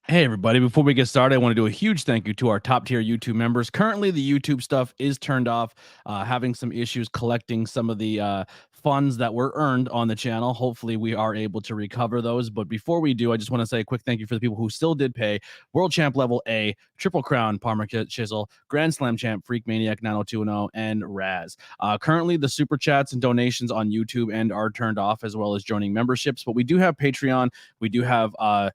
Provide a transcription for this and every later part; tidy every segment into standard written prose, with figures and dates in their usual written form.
Hey, everybody. Before we get started, I want to do a huge thank you to our top tier YouTube members. Currently, the YouTube stuff is turned off, having some issues collecting some of the funds that were earned on the channel. Hopefully, we are able to recover those. But before we do, I just want to say a quick thank you for the people who still did pay World Champ Level A, Triple Crown, Palmer Chisel, Grand Slam Champ, Freak Maniac 90210, and Raz. Currently, the super chats and donations on YouTube and are turned off, as well as joining memberships. But we do have Patreon. We do have our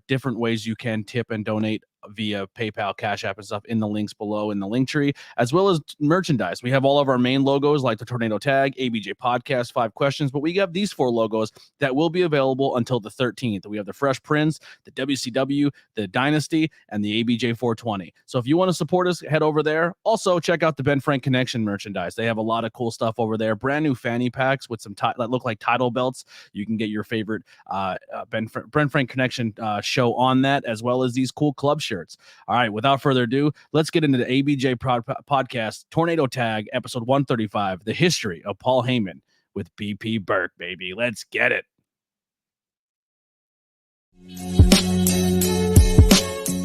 different ways you can tip and donate via PayPal, Cash App, and stuff in the links below in the link tree, as well as merchandise. We have all of our main logos like the Tornado Tag, ABJ Podcast, 5 Questions, but we have these 4 logos that will be available until the 13th. We have the Fresh Prince, the WCW, the Dynasty, and the ABJ 420. So if you want to support us, head over there. Also, check out the Ben Frank Connection merchandise. They have a lot of cool stuff over there. Brand new fanny packs with some that look like title belts. You can get your favorite Ben Frank Connection show on that, as well as these cool club shirts. All right, without further ado, let's get into the ABJ podcast Tornado Tag episode 135, the history of Paul Heyman with BP Burke, baby. Let's get it.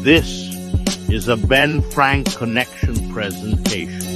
This is a Ben Frank Connection presentation.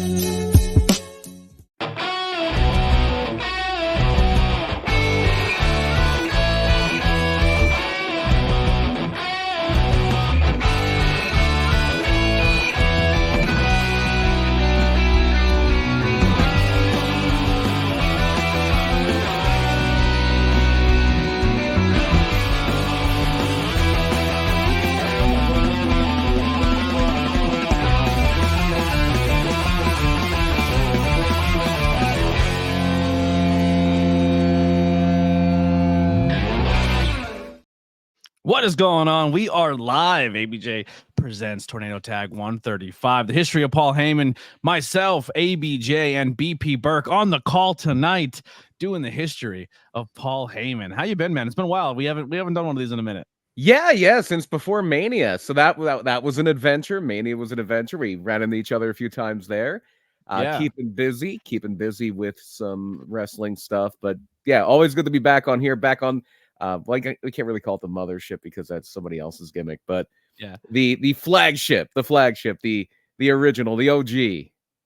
What is going on? We are live. ABJ presents Tornado Tag 135, the history of Paul Heyman, myself, ABJ, and BP Burke on the call tonight, doing the history of Paul Heyman. How you been, man? It's been a while. We haven't done one of these in a minute. Yeah, since before Mania. So that was an adventure. Mania was an adventure. We ran into each other a few times there. Keeping busy with some wrestling stuff. But yeah, always good to be back on here. Back on we can't really call it the mothership because that's somebody else's gimmick. But yeah, the flagship, the original, the OG.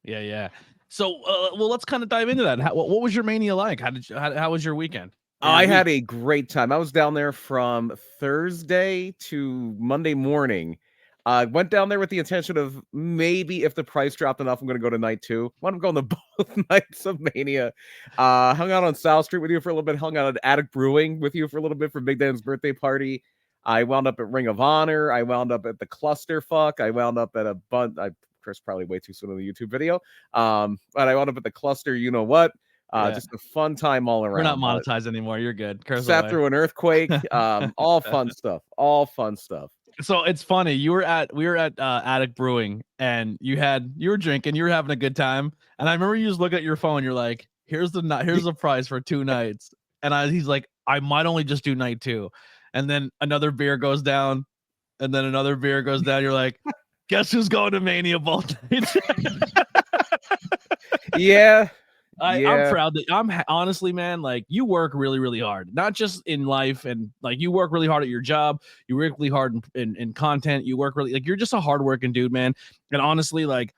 Yeah. So well, let's kind of dive into that. What was your Mania like? How was your weekend? I had a great time. I was down there from Thursday to Monday morning. I went down there with the intention of maybe if the price dropped enough, I'm going to go to night 2. I'm going to both nights of Mania. Hung out on South Street with you for a little bit. Hung out at Attic Brewing with you for a little bit for Big Dan's birthday party. I wound up at Ring of Honor. I wound up at the Clusterfuck. I wound up at a bunch. Chris probably way too soon on the YouTube video. But I wound up at the Cluster. You know what? Just a fun time all around. We're not monetized anymore. You're good. Sat through an earthquake. All fun stuff. So it's funny. We were at Attic Brewing, and you were drinking. You were having a good time, and I remember you just look at your phone. You're like, "Here's the price for 2 nights," and he's like, "I might only just do night 2," and then another beer goes down, and then another beer goes down. You're like, "Guess who's going to Mania both nights?" Yeah. I'm proud that honestly, man, like you work really, really hard, not just in life, and like you work really hard at your job. You work really hard in content. You work really, like, you're just a hardworking dude, man. And honestly, like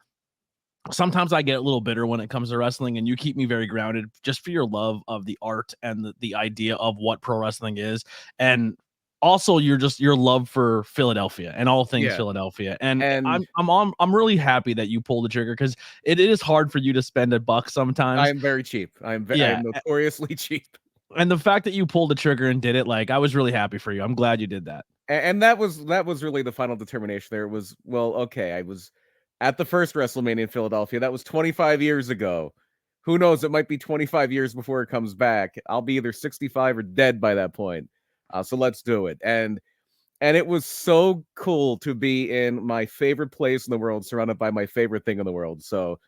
sometimes I get a little bitter when it comes to wrestling, and you keep me very grounded just for your love of the art and the idea of what pro wrestling is. And also your love for Philadelphia and all things Philadelphia. And I'm really happy that you pulled the trigger, because it is hard for you to spend $1 sometimes. I'm very cheap. I'm notoriously cheap. And the fact that you pulled the trigger and did it, like, I was really happy for you. I'm glad you did that. And that was really the final determination there. It was, well, okay, I was at the first WrestleMania in Philadelphia. That was 25 years ago. Who knows? It might be 25 years before it comes back. I'll be either 65 or dead by that point. So let's do it. And it was so cool to be in my favorite place in the world, surrounded by my favorite thing in the world. So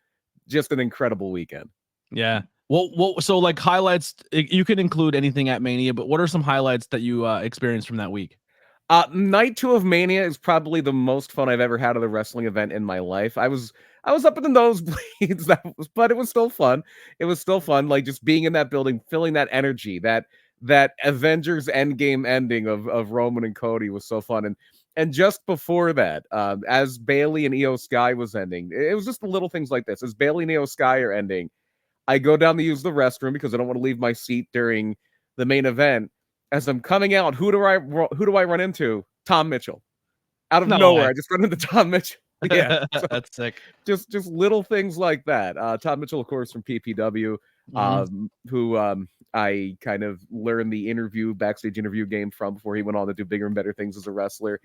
just an incredible weekend. Yeah. Well, so like highlights, you can include anything at Mania, but what are some highlights that you experienced from that week? Night 2 of Mania is probably the most fun I've ever had at a wrestling event in my life. I was up in the nosebleeds, but it was still fun. It was still fun, like just being in that building, feeling that energy, that that Avengers Endgame ending of Roman and Cody was so fun. And just before that, as Bailey and Io Sky was ending, it was just the little things like this. As Bailey and Io Sky are ending, I go down to use the restroom because I don't want to leave my seat during the main event. As I'm coming out, who do I run into? Tom Mitchell. Out of No nowhere, way. I just run into Tom Mitchell. Yeah, so That's sick. just little things like that. Tom Mitchell, of course, from PPW, who I kind of learned the backstage interview game from before he went on to do bigger and better things as a wrestler.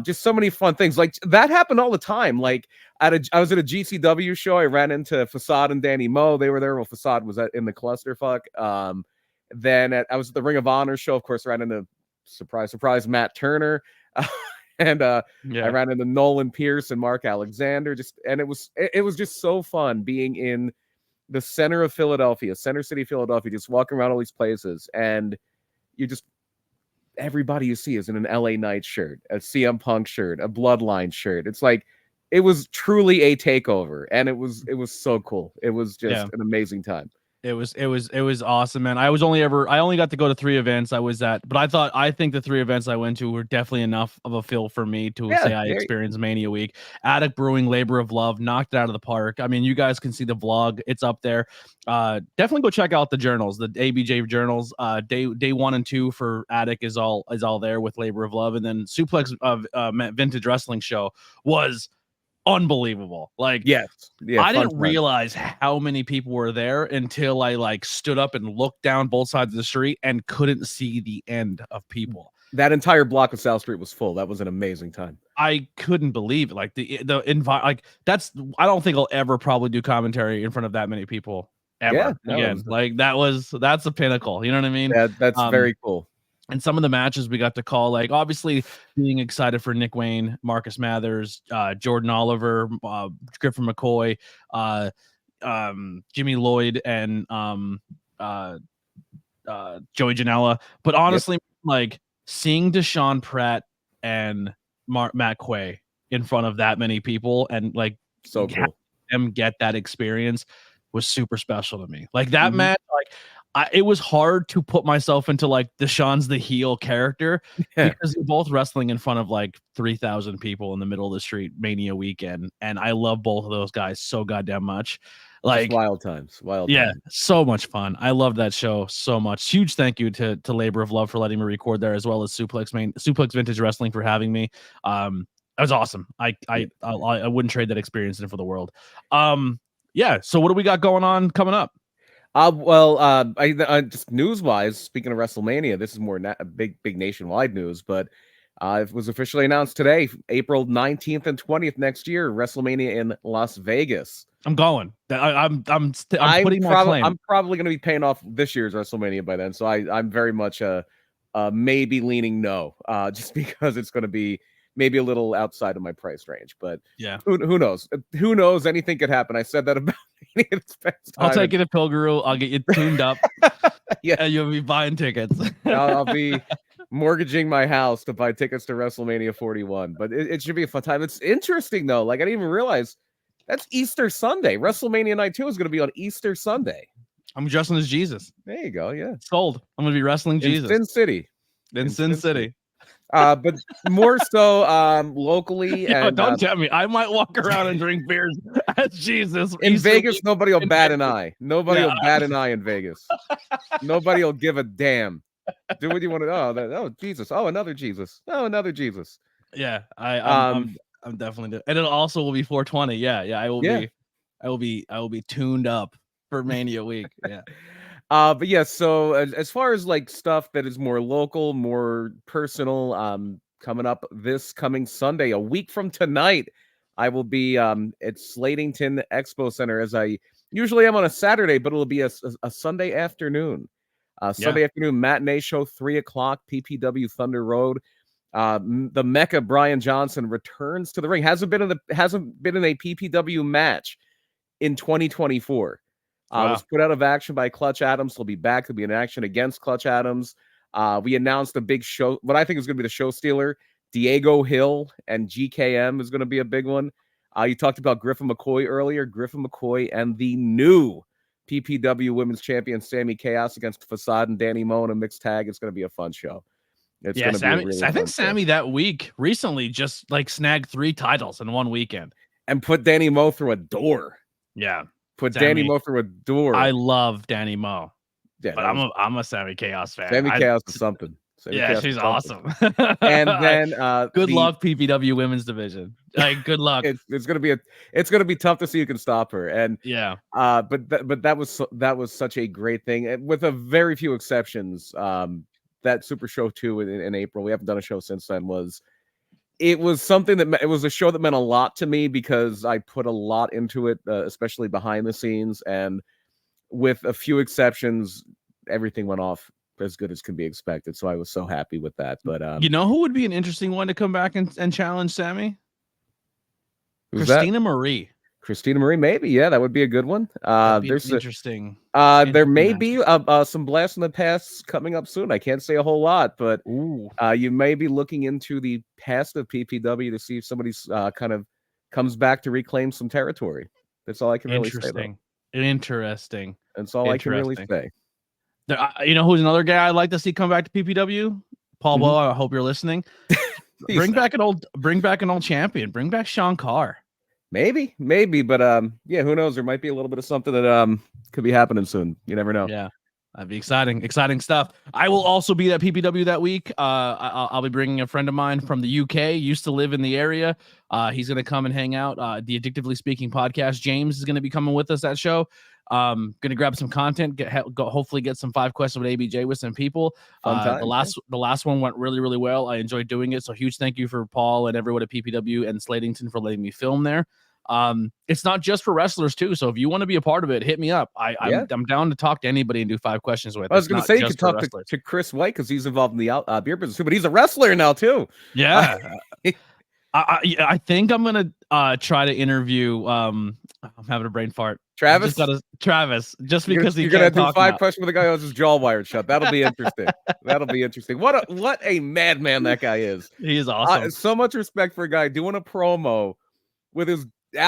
Just so many fun things like that happened all the time. Like I was at a GCW show. I ran into Facade and Danny Moe. They were there. Well, Facade was in the clusterfuck. Then I was at the Ring of Honor show. Of course, I ran into surprise Matt Turner. And I ran into Nolan Pierce and Mark Alexander. It was just so fun being in the center of Philadelphia, Center City, Philadelphia, just walking around all these places, and everybody you see is in an LA Knight shirt, a CM Punk shirt, a Bloodline shirt. It's like it was truly a takeover, and it was so cool. It was just an amazing time. It was awesome, man. I only got to go to 3 events I was at, but I think the 3 events I went to were definitely enough of a feel for me to say I experienced Mania Week. Attic Brewing, Labor of Love, knocked it out of the park. I mean, you guys can see the vlog; it's up there. Definitely go check out the journals, the ABJ journals. Day 1 and 2 for Attic is all there with Labor of Love, and then Suplex Vintage Wrestling Show was unbelievable. Like, I didn't realize how many people were there until I stood up and looked down both sides of the street and couldn't see the end of people. That entire block of South Street was full. That was an amazing time. I couldn't believe it. Like the I don't think I'll ever probably do commentary in front of that many people ever again. Like that's a pinnacle. You know what I mean? That's very cool. And some of the matches we got to call, like obviously being excited for Nick Wayne, Marcus Mathers, Jordan Oliver, Griffin McCoy, Jimmy Lloyd, and Joey Janela. But honestly, like seeing Deshaun Pratt and Matt Quay in front of that many people and like so cool them get that experience was super special to me. Like that match, like it was hard to put myself into like Deshaun's the heel character because they're both wrestling in front of like 3,000 people in the middle of the street Mania weekend, and I love both of those guys so goddamn much. Like just wild times. So much fun. I love that show so much. Huge thank you to Labor of Love for letting me record there, as well as Suplex Vintage Wrestling for having me. That was awesome. I wouldn't trade that experience in for the world. So what do we got going on coming up? Just news-wise, speaking of WrestleMania, this is more big nationwide news, but it was officially announced today, April 19th and 20th next year, WrestleMania in Las Vegas. I'm going. I'm putting my claim. I'm probably going to be paying off this year's WrestleMania by then, so I'm very much maybe leaning no, just because it's going to be maybe a little outside of my price range, but who knows? Who knows? Anything could happen. I said that about I'll take you to Pilgrim. I'll get you tuned up. You'll be buying tickets. I'll be mortgaging my house to buy tickets to WrestleMania 41. But it should be a fun time. It's interesting though. Like I didn't even realize that's Easter Sunday. WrestleMania Night 2 is going to be on Easter Sunday. I'm dressing as Jesus. There you go. Yeah, sold. I'm going to be wrestling Jesus in Sin City. In Sin City. But more so locally. And don't tell me. I might walk around and drink beers as Jesus. In Vegas, nobody will bat an eye. Nobody will bat an eye in Vegas. Nobody will give a damn. Do what you want to. Oh, Jesus. Oh, another Jesus. Oh, another Jesus. Yeah, I'm definitely doing. And it also will be 420. Yeah, I will be tuned up for Mania Week. Yeah. But yeah, so as far as like stuff that is more local, more personal, coming up this coming Sunday, a week from tonight, I will be at Slatington Expo Center, as I usually am on a Saturday, but it'll be a Sunday afternoon. Sunday afternoon matinee show, 3:00, PPW Thunder Road. The Mecca Brian Johnson returns to the ring. Hasn't been in a PPW match in 2024. Was put out of action by Clutch Adams. He'll be back. He'll be in action against Clutch Adams. We announced a big show. What I think is going to be the show stealer, Diego Hill and GKM is going to be a big one. You talked about Griffin McCoy earlier. Griffin McCoy and the new PPW Women's Champion Sammy Chaos against Facade and Danny Moe in a mixed tag. It's going to be a fun show. It's going to be a really I think fun Sammy show. that week recently just like snagged 3 titles in one weekend and put Danny Moe through a door. Yeah, put Danny Moe through a door. I love Danny Moe, yeah, but I'm a Sammy Chaos fan. Sammy Chaos is something. Yeah, she's awesome. And then good luck PPW women's division. Like good luck. It's gonna be tough to see who can stop her. And yeah, but that was such a great thing. And with a very few exceptions, that Super Show 2 in April, we haven't done a show since then, it was something that it was a show that meant a lot to me because I put a lot into it, especially behind the scenes. And with a few exceptions, everything went off as good as can be expected. So I was so happy with that. But you know who would be an interesting one to come back and challenge Sammy? Christina Marie. Christina Marie, maybe. Yeah, that would be a good one. There's interesting. There may be some Blast in the Past coming up soon. I can't say a whole lot, but you may be looking into the past of PPW to see if somebody's kind of comes back to reclaim some territory. That's all I can really say. Interesting. That's all I can really say. You know who's another guy I'd like to see come back to PPW? Paul Bow. I hope you're listening. bring back an old champion. Bring back Sean Carr. Maybe, but yeah, who knows? There might be a little bit of something that could be happening soon. You never know. Yeah, that'd be exciting stuff. I will also be at PPW that week. I'll be bringing a friend of mine from the UK, used to live in the area. He's gonna come and hang out. The Addictively Speaking podcast, James, is gonna be coming with us that show. Gonna grab some content, hopefully get some 5 questions with ABJ with some people. The last one went really well. I enjoyed doing it. So huge thank you for Paul and everyone at PPW and Slatington for letting me film there. It's not just for wrestlers too. So if you want to be a part of it, hit me up. I'm down to talk to anybody and do 5 questions with. I was going to say you could talk to Chris White because he's involved in the beer business too, but he's a wrestler now too. Yeah. I think I'm gonna try to interview. I'm having a brain fart. Travis, just because you're gonna do 5 questions with a guy who has his jaw wired shut. That'll be interesting. That'll be interesting. What a madman that guy is. He is awesome. So much respect for a guy doing a promo with his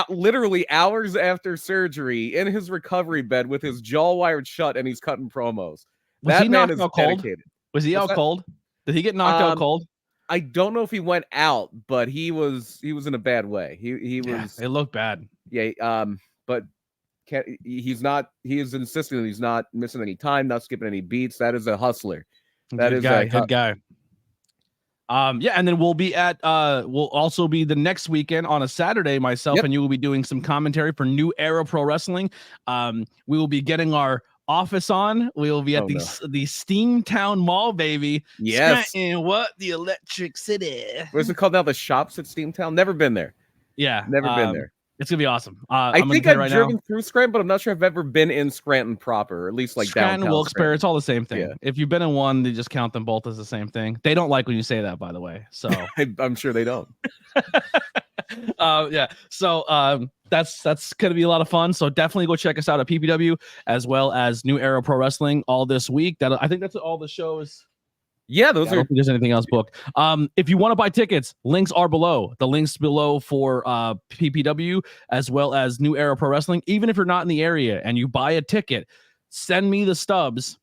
literally hours after surgery in his recovery bed with his jaw wired shut, and he's cutting promos. That man is dedicated. Was he out cold? Did he get knocked out cold? I don't know if he went out, but he was in a bad way. He was. It looked bad. Yeah. But he's not. He is insisting that he's not missing any time, not skipping any beats. That is a hustler. That is a good guy. Yeah, and then we'll be at we'll also be the next weekend on a Saturday. Myself and you will be doing some commentary for New Era Pro Wrestling. We will be getting our office on. We will be at the Steamtown Mall, baby. Yes. The Electric City. What's it called now? The Shops at Steamtown? Never been there. Yeah. Never been there. It's gonna be awesome. I think I've driven through Scranton, but I'm not sure if I've ever been in Scranton proper, or at least like Scranton, Wilkes-Barre. It's all the same thing. Yeah. If you've been in one, they just count them both as the same thing. They don't like when you say that, by the way. So I'm sure they don't. Yeah. So that's gonna be a lot of fun. So definitely go check us out at PPW as well as New Era Pro Wrestling all this week. I think that's all the shows. Yeah, I don't think there's anything else booked. If you want to buy tickets, links are below. The links below for PPW as well as New Era Pro Wrestling. Even if you're not in the area and you buy a ticket, send me the stubs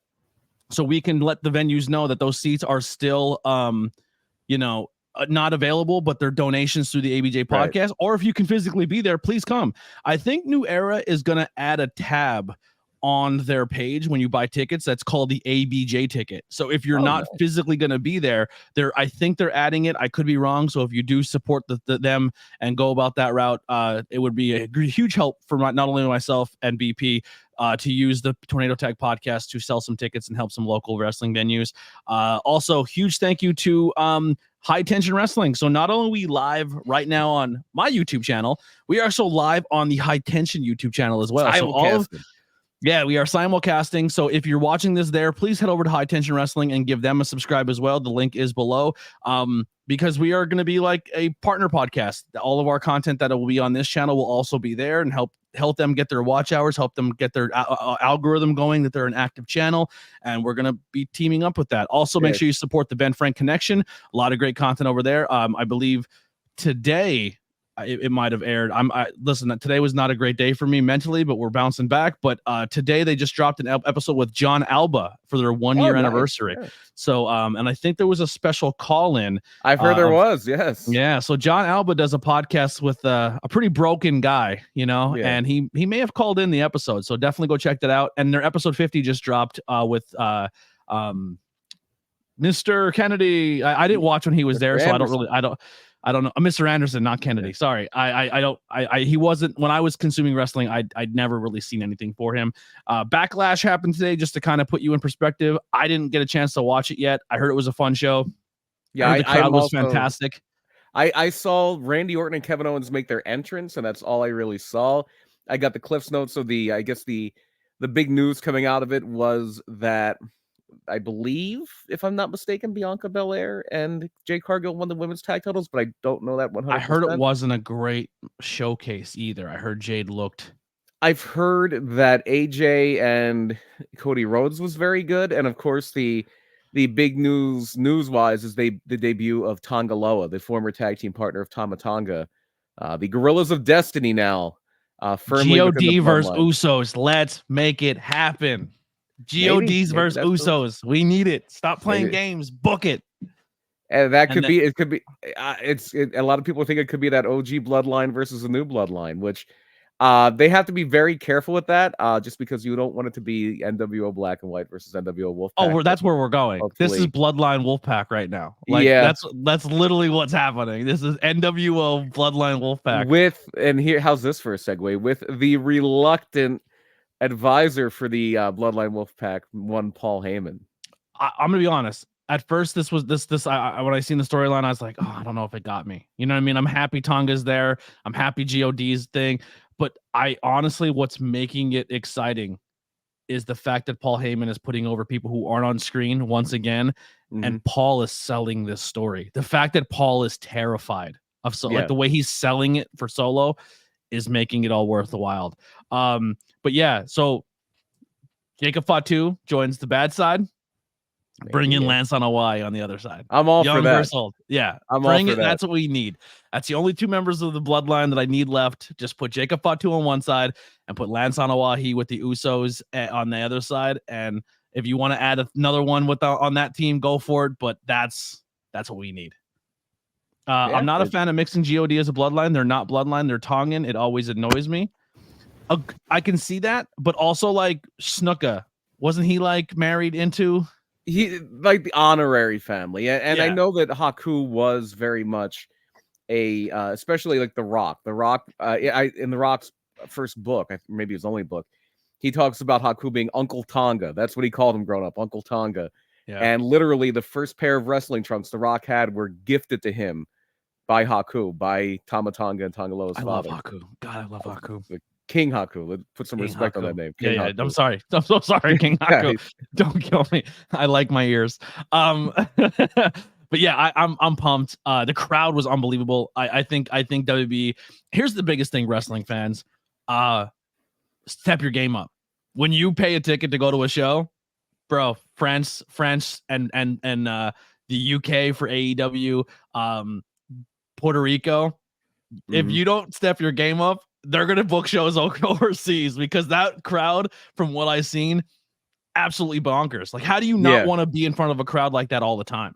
so we can let the venues know that those seats are still, not available, but they're donations through the ABJ podcast. Right. Or if you can physically be there, please come. I think New Era is going to add a tab on their page when you buy tickets that's called the ABJ ticket. So if you're not physically going to be there, I think they're adding it. I could be wrong. So if you do support them and go about that route, it would be a huge help for not only myself and BP to use the Tornado Tag podcast to sell some tickets and help some local wrestling venues. Also, huge thank you to High Tension Wrestling. So not only are we live right now on my YouTube channel, we are also live on the High Tension YouTube channel as well. So we are simulcasting. So if you're watching this there, please head over to High Tension Wrestling and give them a subscribe as well. The link is below. Because we are going to be like a partner podcast. All of our content that will be on this channel will also be there and help them get their watch hours, help them get their algorithm going, that they're an active channel. And we're going to be teaming up with that. Also, make sure you support the Ben Frank Connection. A lot of great content over there. I believe today it might have aired. Listen, today was not a great day for me mentally, but we're bouncing back. But today they just dropped an episode with John Alba for their 1 year anniversary. Yeah. So and I think there was a special call in. I've heard there was, yes. Yeah. So John Alba does a podcast with a pretty broken guy, you know, and he may have called in the episode. So definitely go check that out. And their episode 50 just dropped with Mr. Kennedy. I didn't watch when he was there, so I don't know. Mr. Anderson, not Kennedy. Sorry. He wasn't, when I was consuming wrestling, I'd never really seen anything for him. Backlash happened today, just to kind of put you in perspective. I didn't get a chance to watch it yet. I heard it was a fun show. Yeah, the crowd was fantastic. I saw Randy Orton and Kevin Owens make their entrance, and that's all I really saw. I got the Cliff's Notes, so I guess the big news coming out of it was that I believe, if I'm not mistaken, Bianca Belair and Jade Cargill won the women's tag titles, but I don't know that 100%. I heard it wasn't a great showcase either. I heard Jade looked. I've heard that AJ and Cody Rhodes was very good, and of course the big news-wise is the debut of Tonga Loa, the former tag team partner of Tama Tonga, the Gorillas of Destiny now. Firmly God versus Usos. Let's make it happen. GODs versus Usos. We need it. Stop playing games. Book it. And that could be. It could be. A lot of people think it could be that OG bloodline versus a new bloodline, which they have to be very careful with that. Just because you don't want it to be NWO Black and White versus NWO Wolfpack. Oh, that's where we're going. Hopefully. This is Bloodline Wolfpack right now. Like, that's literally what's happening. This is NWO Bloodline Wolfpack. How's this for a segue? With the reluctant advisor for the Bloodline Wolfpack, one Paul Heyman. I'm gonna be honest. At first, when I seen the storyline, I was like, oh, I don't know if it got me. You know what I mean? I'm happy Tonga's there. I'm happy GOD's thing. But I honestly, what's making it exciting is the fact that Paul Heyman is putting over people who aren't on screen once again, and Paul is selling this story. The fact that Paul is terrified of like the way he's selling it for Solo is making it all worth the while. But yeah, so Jacob Fatu joins the bad side. Bring in Lance on Hawaii on the other side. I'm all for that. Yeah, I'm all for that. That's what we need. That's the only two members of the bloodline that I need left. Just put Jacob Fatu on one side and put Lance on Hawaii with the Usos on the other side. And if you want to add another one on that team, go for it. But that's what we need. I'm not a fan of mixing God as a bloodline. They're not bloodline. They're Tongan. It always annoys me. I can see that, but also like Snuka, wasn't he like married into? He like the honorary family, and I know that Haku was very much especially like The Rock. The Rock, in The Rock's first book, maybe his only book, he talks about Haku being Uncle Tonga. That's what he called him growing up, Uncle Tonga. Yeah. And literally, the first pair of wrestling trunks The Rock had were gifted to him by Haku, by Tama Tonga and Tonga Loa's father. I love Haku. God, I love Haku. King Haku. Let's put some respect on that name. King Haku. I'm sorry. I'm so sorry, King Haku. Don't kill me. I like my ears. But yeah, I'm pumped. The crowd was unbelievable. I think WB. Here's the biggest thing, wrestling fans. Step your game up. When you pay a ticket to go to a show, bro, France, and the UK for AEW, Puerto Rico. If you don't step your game up, they're going to book shows overseas, because that crowd, from what I've seen, absolutely bonkers. Like, how do you not want to be in front of a crowd like that all the time?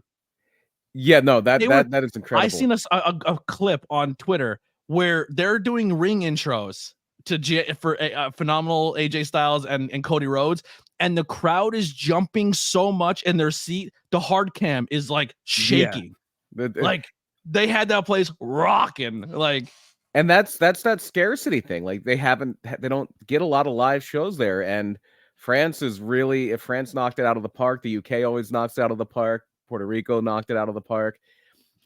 Yeah, no, that is incredible. I seen a clip on Twitter where they're doing ring intros for phenomenal AJ Styles and Cody Rhodes, and the crowd is jumping so much in their seat. The hard cam is like shaking. Like, they had that place rocking. Like, and that's that scarcity thing. Like, they don't get a lot of live shows there. And France is really, if France knocked it out of the park, the UK always knocks it out of the park. Puerto Rico knocked it out of the park.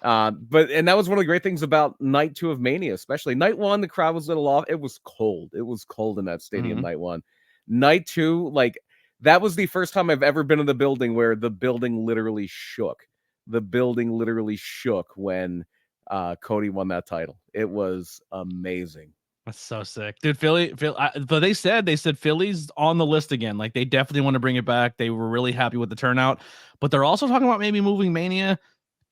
And that was one of the great things about night 2 of Mania, especially. Night 1, the crowd was a little off. It was cold. It was cold in that stadium night 1. Night 2, like, that was the first time I've ever been in the building where the building literally shook. The building literally shook when Cody won that title. It was amazing. That's so sick, dude. Philly, but they said Philly's on the list again. Like, they definitely want to bring it back. They were really happy with the turnout, but they're also talking about maybe moving Mania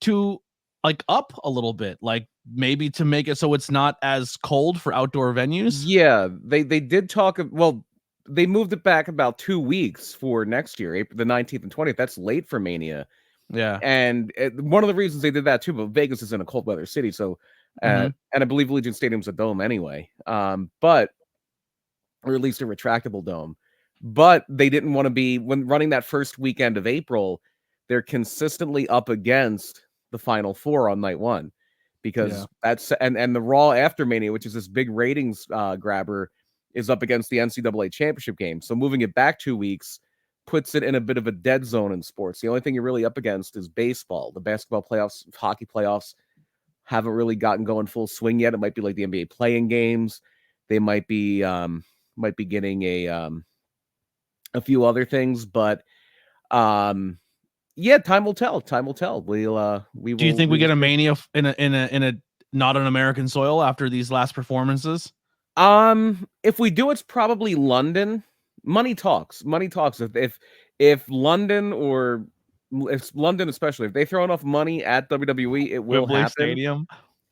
to like up a little bit, like maybe to make it so it's not as cold for outdoor venues? Yeah, they did talk well, they moved it back about 2 weeks for next year, April the 19th and 20th. That's late for Mania. Yeah. And one of the reasons they did that too, but Vegas is in a cold weather city, so Mhm. and I believe Allegiant Stadium's a dome anyway. But or at least a retractable dome. But they didn't want to be when running that first weekend of April, they're consistently up against the Final Four on night one Yeah. because that's and the Raw after Mania, which is this big ratings grabber, is up against the NCAA championship game. So moving it back 2 weeks puts it in a bit of a dead zone in sports. The only thing you're really up against is baseball. The basketball playoffs, hockey playoffs haven't really gotten going full swing yet. It might be like the NBA playing games. They might be getting a few other things, but yeah, time will tell. Time will tell. Do you think we we will get a see. Mania in a not an American soil after these last performances? If we do, it's probably London. Money talks. Money talks. If London or if London especially, if they throw enough money at WWE, it will Wembley happen. Stadium?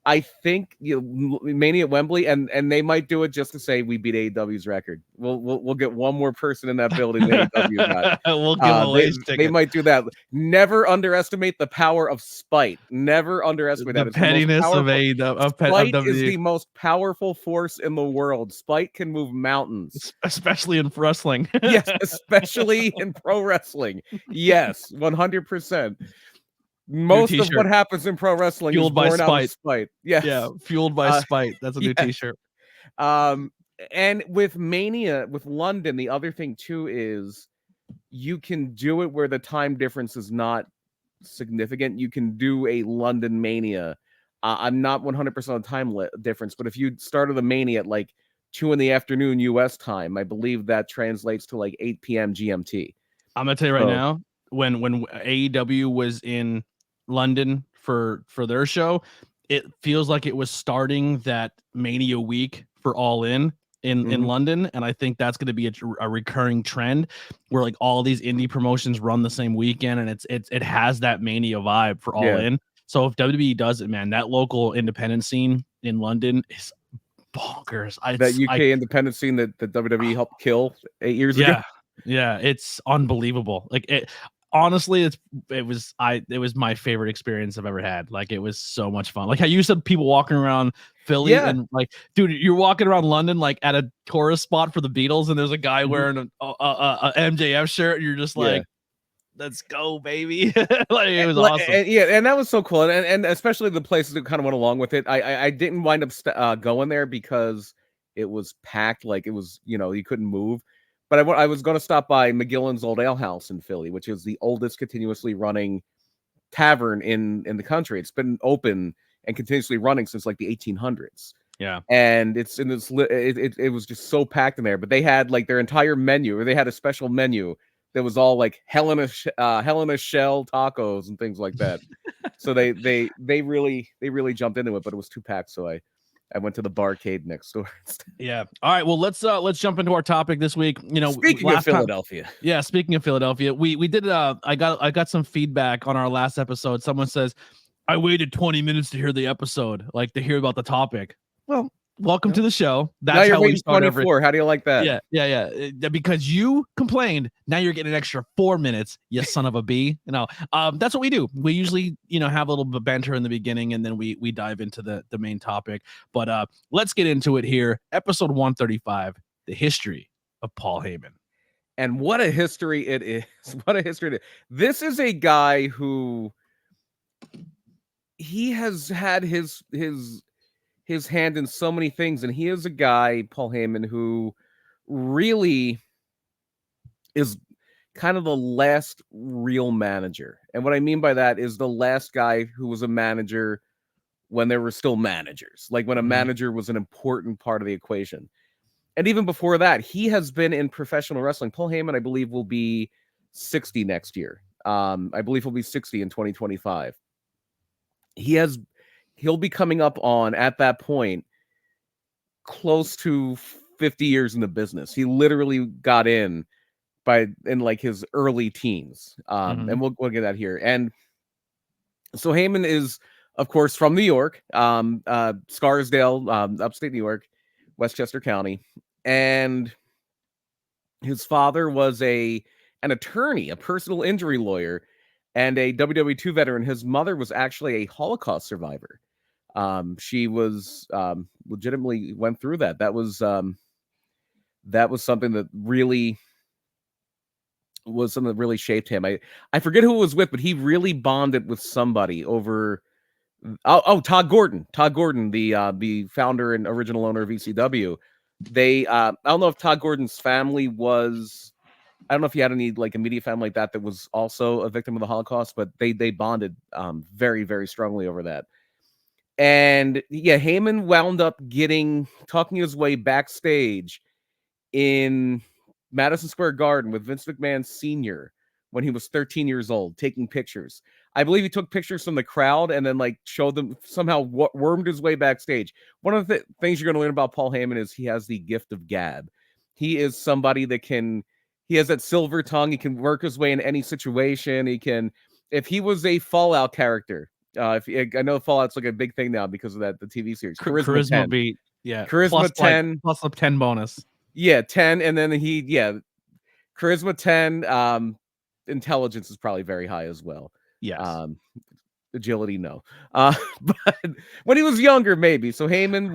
I think Mania at Wembley, and they might do it just to say we beat AEW's record. We'll get one more person in that building than AEW got. We'll give away They tickets. might do that. Never underestimate the power of spite. Never underestimate The that. It's the most pettiness of powerful. of Spite is WWE, the most powerful force in the world. Spite can move mountains. especially in wrestling. Yes, especially in pro wrestling. Yes, 100%. New Most of what T-shirt, happens in pro wrestling is fueled by born out of spite. spite. Yeah, Yes. fueled by spite. That's a new Yes. T-shirt. And with Mania, with London, the other thing too is you can do it where the time difference is not significant. You can do a London Mania. I'm not 100% on time difference, but if you started the Mania at like 2 in the afternoon US time, I believe that translates to like 8 p.m. GMT. I'm gonna tell you right So, now, when AEW was in London for their show, it feels like it was starting that Mania week for All In mhm, London, and I think that's going to be a recurring trend where like all these indie promotions run the same weekend, and it has that Mania vibe for All yeah, In. So if WWE does it, man, that local independent scene in London is bonkers. that UK independent scene that the WWE helped kill 8 years ago. Yeah. Yeah, it's unbelievable. Like it honestly, it was my favorite experience I've ever had. Like it was so much fun. Like how you said people walking around Philly Yeah, and like, dude, you're walking around London like at a tourist spot for the Beatles, and there's a guy mhm, wearing a MJF shirt, and you're just yeah. like, let's go, baby. Like it was Like, awesome. yeah, and that was so cool, and especially the places that kind of went along with it. I didn't wind up going there because it was packed, like it was, you couldn't move. But I was going to stop by McGillen's Old Ale House in Philly, which is the oldest continuously running tavern in the country. It's been open and continuously running since like the 1800s. Yeah. And it's in this it was just so packed in there, but they had like their entire menu, or they had a special menu that was all like Helena Shell tacos and things like that. So they really jumped into it, but it was too packed, so I went to the barcade next door instead. Yeah. All right. Well, let's jump into our topic this week. Speaking of Last time, Philadelphia, yeah, speaking of Philadelphia, we did I got some feedback on our last episode. Someone says, I waited 20 minutes to hear the episode, like to hear about the topic. Well, welcome to the show. now That's you're how we waiting start every 24. How do you like that? yeah. Because you complained, now you're getting an extra 4 minutes, you son of a bee. That's what we do. We usually, have a little bit of banter in the beginning, and then we dive into the main topic. But let's get into it here. Episode 135, the history of Paul Heyman. And what a history it is. What a history it is. This is a guy who he has had his hand in so many things, and he is a guy, Paul Heyman, who really is kind of the last real manager. And what I mean by that is the last guy who was a manager when there were still managers, like when a Mhm. manager was an important part of the equation. And even before that, he has been in professional wrestling. Paul Heyman, I believe, will be 60 next year. I believe he'll be 60 in 2025. He'll be coming up on, at that point, close to 50 years in the business. He literally got in like his early teens. Mhm. And we'll get that here. And so Heyman is of course, from New York, Scarsdale, upstate New York, Westchester County, and his father was an attorney, a personal injury lawyer, and a WWE2 veteran. His mother was actually a Holocaust survivor. She was legitimately went through that. That was something that really shaped him. I forget who it was with, but he really bonded with somebody over. Todd Gordon, the founder and original owner of ECW. They I don't know if Todd Gordon's family was. I don't know if he had any like immediate family like that was also a victim of the Holocaust, but they bonded very, very strongly over that. And yeah, Heyman wound up talking his way backstage in Madison Square Garden with Vince McMahon Sr. when he was 13 years old, taking pictures. I believe he took pictures from the crowd and then like showed them, somehow wormed his way backstage. One of the things you're going to learn about Paul Heyman is he has the gift of gab. He is somebody that he has that silver tongue. He can work his way in any situation. If he was a Fallout character, I know Fallout's like a big thing now because of the TV series. Charisma 10. beat, yeah. Charisma 10 plus a 10 bonus. Yeah, 10, and then charisma 10. Intelligence is probably very high as well. Yes. Agility, no. But when he was younger, maybe. So Heyman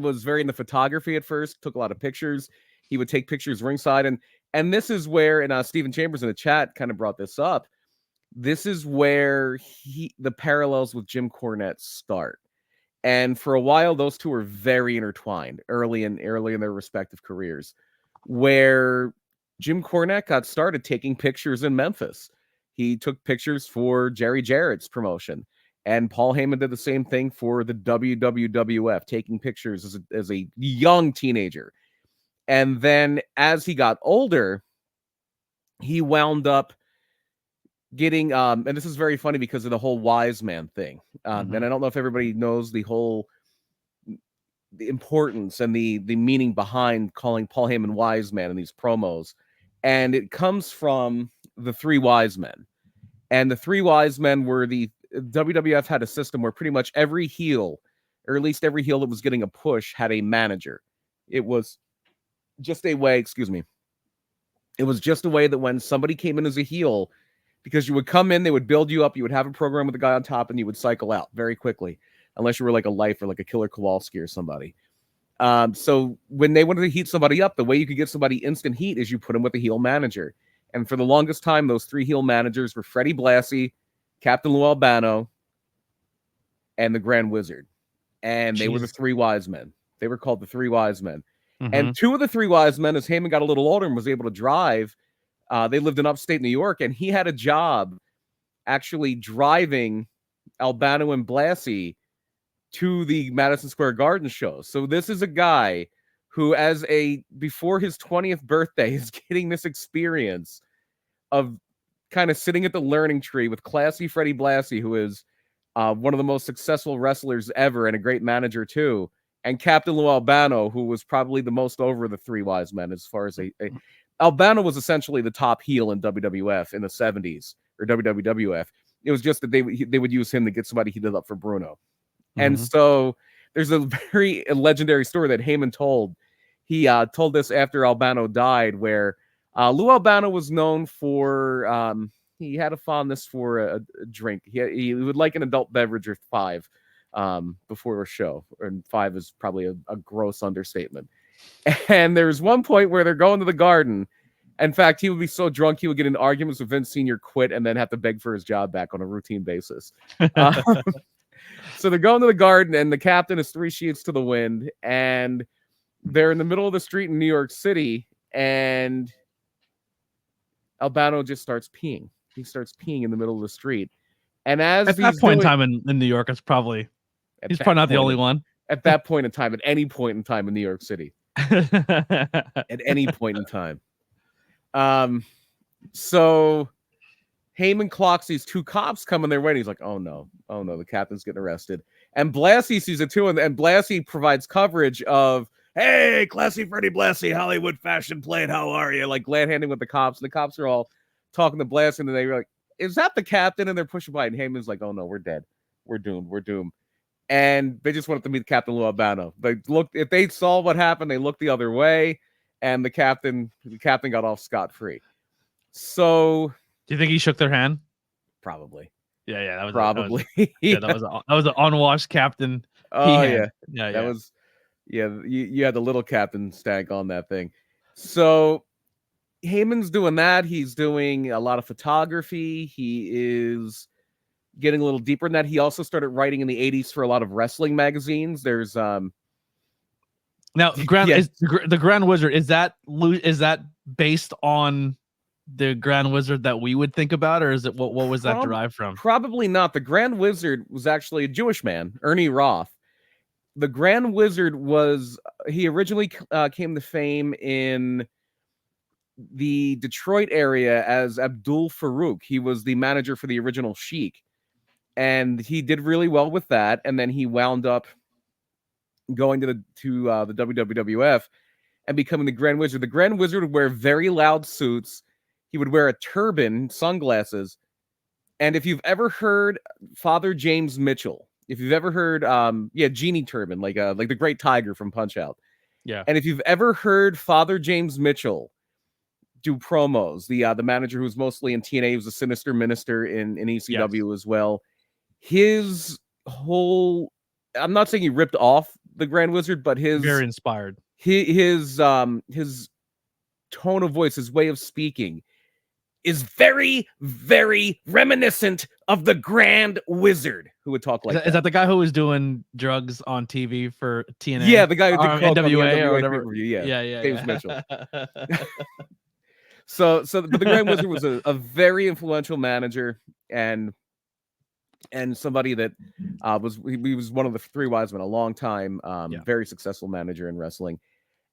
was very into photography at first. Took a lot of pictures. He would take pictures ringside, and this is where, and Stephen Chambers in the chat kind of brought this up. This is where the parallels with Jim Cornette start. And for a while, those two were very intertwined early in their respective careers, where Jim Cornette got started taking pictures in Memphis. He took pictures for Jerry Jarrett's promotion, and Paul Heyman did the same thing for the WWF, taking pictures as a young teenager. And then as he got older, he wound up getting and this is very funny because of the whole wise man thing, and I don't know if everybody knows the importance and the meaning behind calling Paul Heyman wise man in these promos, and it comes from the three wise men. And the three wise men were the WWF had a system where pretty much every heel, or at least every heel that was getting a push, had a manager. It was just a way, it was just a way that when somebody came in as a heel, because you would come in, they would build you up, you would have a program with the guy on top, and you would cycle out very quickly, unless you were like a Life or like a Killer Kowalski or somebody. So when they wanted to heat somebody up, the way you could get somebody instant heat is you put them with a heel manager. And for the longest time, those three heel managers were Freddie Blassie, Captain Lou Albano, and the Grand Wizard. And they were the three wise men. They were called the three wise men. And two of the three wise men, as Heyman got a little older and was able to drive, they lived in upstate New York, and he had a job actually driving Albano and Blassie to the Madison Square Garden show. So this is a guy who, before his 20th birthday, is getting this experience of kind of sitting at the learning tree with classy Freddie Blassie, who is one of the most successful wrestlers ever and a great manager too, and Captain Lou Albano, who was probably the most over the three wise men as far as Albano was essentially the top heel in WWF in the 70s, or WWF. It was just that they would use him to get somebody heated up for Bruno. And so there's a very legendary story that Heyman told. He told this after Albano died, where Lou Albano was known for, he had a fondness for a drink. He would like an adult beverage or 5 before a show. And 5 is probably a gross understatement. And there's one point where they're going to the Garden. In fact, he would be so drunk he would get in arguments with Vince Sr., quit, and then have to beg for his job back on a routine basis. So they're going to the Garden, and the captain is 3 sheets to the wind, and they're in the middle of the street in New York City, and Albano just starts peeing. He starts peeing in the middle of the street. And as at that point in time in New York, he's probably not the only one. At that point in time, at any point in time in New York City. At any point in time. So Heyman clocks these 2 cops coming their way, and he's like, oh no, the captain's getting arrested. And Blassie sees it too, and Blassie provides coverage of, hey, classy Freddie Blassie, Hollywood fashion plate, how are you? Like glad handing with the cops, and the cops are all talking to Blassie, and they were like, is that the captain? And they're pushing by, and Heyman's like, oh no, we're dead. We're doomed. We're doomed. And they just wanted to meet Captain Lou Albano. They looked, if they saw what happened, they looked the other way, and the captain got off scot-free. So Do you think he shook their hand? probably. Yeah, that was Probably. that was an unwashed captain. Oh yeah. That was you had the little captain stank on that thing. So Heyman's doing that. He's doing a lot of photography. He is getting a little deeper in that. He also started writing in the 80s for a lot of wrestling magazines. There's now the Grand Wizard, is that based on the Grand Wizard that we would think about, or is it what was that derived from? Probably not. The Grand Wizard was actually a Jewish man, Ernie Roth. The Grand Wizard he originally came to fame in the Detroit area as Abdul Farouk. He was the manager for the original Sheik, and he did really well with that. And then he wound up going to the WWF and becoming the Grand Wizard. The Grand Wizard would wear very loud suits. He would wear a turban, sunglasses. And if you've ever heard Father James Mitchell, if you've ever heard, Genie Turban, like the Great Tiger from Punch-Out. Yeah. And if you've ever heard Father James Mitchell do promos, the manager who's mostly in TNA, he was a Sinister Minister in ECW as well. His whole, I'm not saying he ripped off the Grand Wizard, but his very inspired. His tone of voice, his way of speaking is very, very reminiscent of the Grand Wizard, who would talk like that. Is that the guy who was doing drugs on TV for TNA? Yeah, the guy who did coke NWA on or whatever. Yeah. James Mitchell. But the Grand Wizard was a very influential manager and somebody that he was one of the three wise men, a long time, very successful manager in wrestling.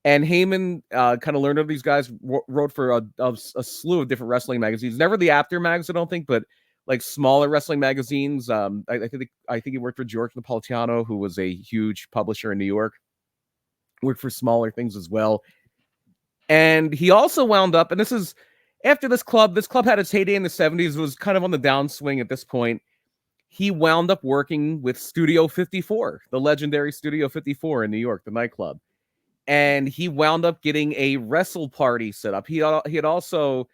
And Heyman kind of learned of these guys, wrote for a slew of different wrestling magazines. Never the After mags, I don't think, but like smaller wrestling magazines. I think he worked for George Napolitano, who was a huge publisher in New York. Worked for smaller things as well. And he also wound up, and this is after this club had its heyday in the 70s, was kind of on the downswing at this point. He wound up working with Studio 54, the legendary Studio 54 in New York, the nightclub. And he wound up getting a wrestle party set up. He had also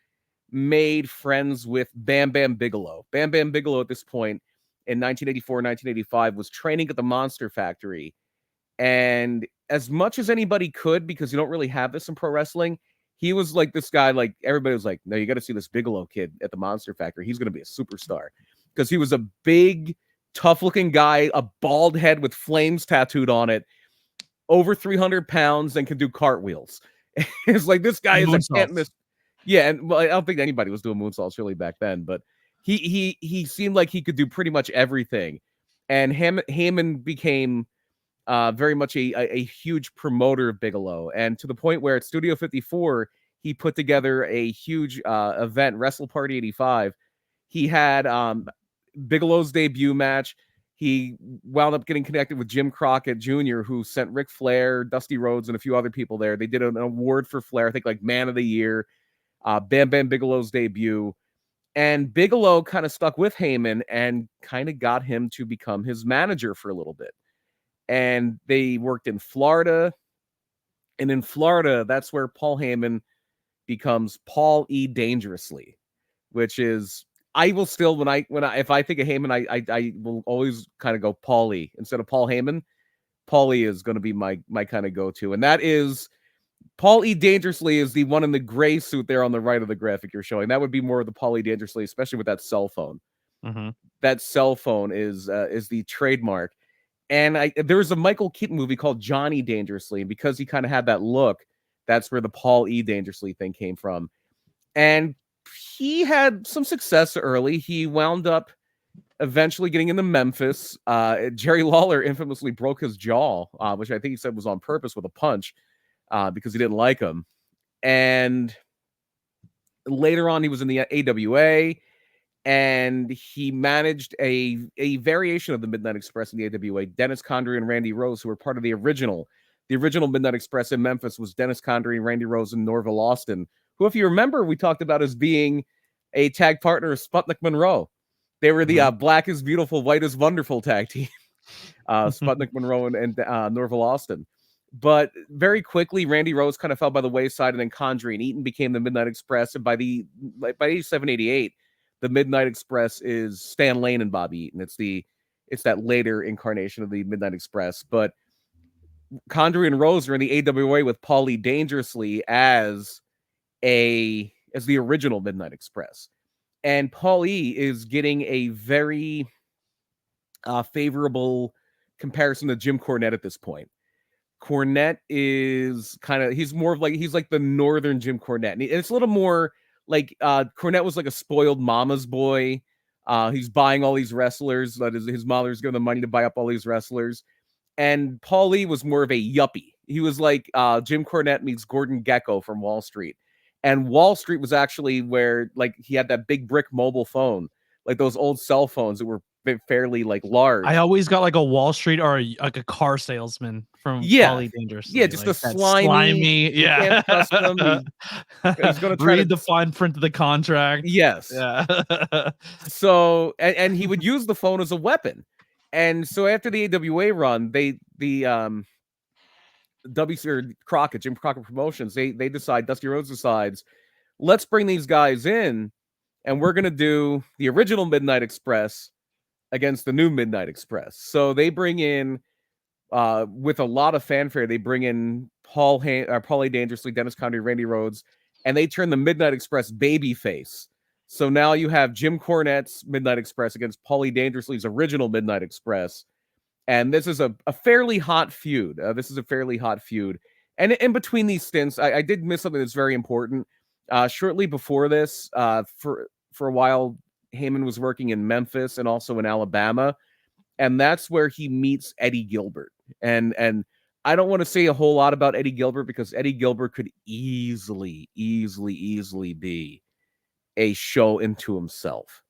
made friends with Bam Bam Bigelow. Bam Bam Bigelow at this point in 1984, 1985 was training at the Monster Factory. And as much as anybody could, because you don't really have this in pro wrestling, he was like this guy, like everybody was like, no, you got to see this Bigelow kid at the Monster Factory. He's going to be a superstar. Because he was a big, tough-looking guy, a bald head with flames tattooed on it, over 300 pounds, and can do cartwheels. It's like, this guy is a can't miss. Yeah, and well, I don't think anybody was doing moonsaults really back then, but he seemed like he could do pretty much everything. And Heyman became very much a huge promoter of Bigelow, and to the point where at Studio 54, he put together a huge event, Wrestle Party 85. He had Bigelow's debut match. He wound up getting connected with Jim Crockett Jr., who sent Ric Flair, Dusty Rhodes, and a few other people there. They did an award for Flair, I think like Man of the Year, Bam Bam Bigelow's debut. And Bigelow kind of stuck with Heyman and kind of got him to become his manager for a little bit. And they worked in Florida. And in Florida, that's where Paul Heyman becomes Paul E. Dangerously, which is, I will still, if I think of Heyman, I will always kind of go Paulie instead of Paul Heyman. Paulie is going to be my kind of go-to. And that is, Paul E. Dangerously is the one in the gray suit there on the right of the graphic you're showing. That would be more of the Paul E. Dangerously, especially with that cell phone. Mm-hmm. That cell phone is the trademark. And there was a Michael Keaton movie called Johnny Dangerously, and because he kind of had that look, that's where the Paul E. Dangerously thing came from. And he had some success early. He wound up eventually getting into Memphis. Jerry Lawler infamously broke his jaw, which I think he said was on purpose with a punch because he didn't like him. And later on, he was in the AWA, and he managed a variation of the Midnight Express in the AWA. Dennis Condrey and Randy Rose, who were part of the original Midnight Express in Memphis, was Dennis Condrey, Randy Rose, and Norville Austin, who, if you remember, we talked about as being a tag partner of Sputnik Monroe. They were the Black is Beautiful, White is Wonderful tag team. Sputnik Monroe and Norval Austin. But very quickly, Randy Rose kind of fell by the wayside, and then Condrey and Eaton became the Midnight Express. And by 87, 88, the Midnight Express is Stan Lane and Bobby Eaton. It's that later incarnation of the Midnight Express. But Condrey and Rose are in the AWA with Paulie Dangerously as the original Midnight Express. And Paulie is getting a very favorable comparison to Jim Cornette at this point. Cornette is he's like the northern Jim Cornette. And it's a little more like Cornette was like a spoiled mama's boy. He's buying all these wrestlers. That is, his mother's giving the money to buy up all these wrestlers. And Paulie was more of a yuppie. He was like Jim Cornette meets Gordon Gekko from Wall Street. And Wall Street was actually where like he had that big brick mobile phone, like those old cell phones that were fairly like large. I always got like a Wall Street or like a car salesman from Paulie Dangerously. Yeah, just like the slimy. Yeah. He's going to read the fine print of the contract. Yes. Yeah. So, and he would use the phone as a weapon. And so after the AWA run, Crockett, Jim Crockett Promotions, they decide, Dusty Rhodes decides, let's bring these guys in, and we're going to do the original Midnight Express against the new Midnight Express. So they bring in, with a lot of fanfare, they bring in Paulie Dangerously, Dennis Condrey, Randy Rhodes, and they turn the Midnight Express babyface. So now you have Jim Cornette's Midnight Express against Paulie Dangerously's original Midnight Express. And this is a fairly hot feud. And in between these stints, I did miss something that's very important. Shortly before this, for a while, Heyman was working in Memphis and also in Alabama. And that's where he meets Eddie Gilbert. And I don't want to say a whole lot about Eddie Gilbert because Eddie Gilbert could easily be a show into himself.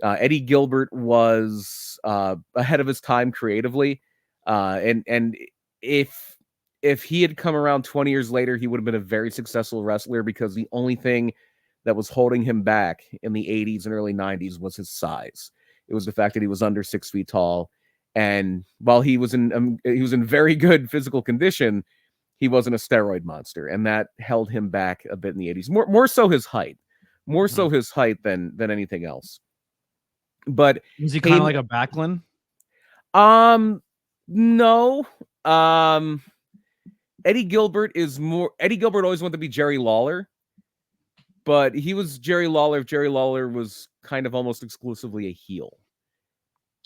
Eddie Gilbert was ahead of his time creatively. And if he had come around 20 years later, he would have been a very successful wrestler because the only thing that was holding him back in the 80s and early 90s was his size. It was the fact that he was under 6 feet tall. And while he was in very good physical condition, he wasn't a steroid monster. And that held him back a bit in the 80s. More so his height. More so his height than anything else. But is he kind of like a Backlund? No. Eddie Gilbert always wanted to be Jerry Lawler, but he was Jerry Lawler if Jerry Lawler was kind of almost exclusively a heel.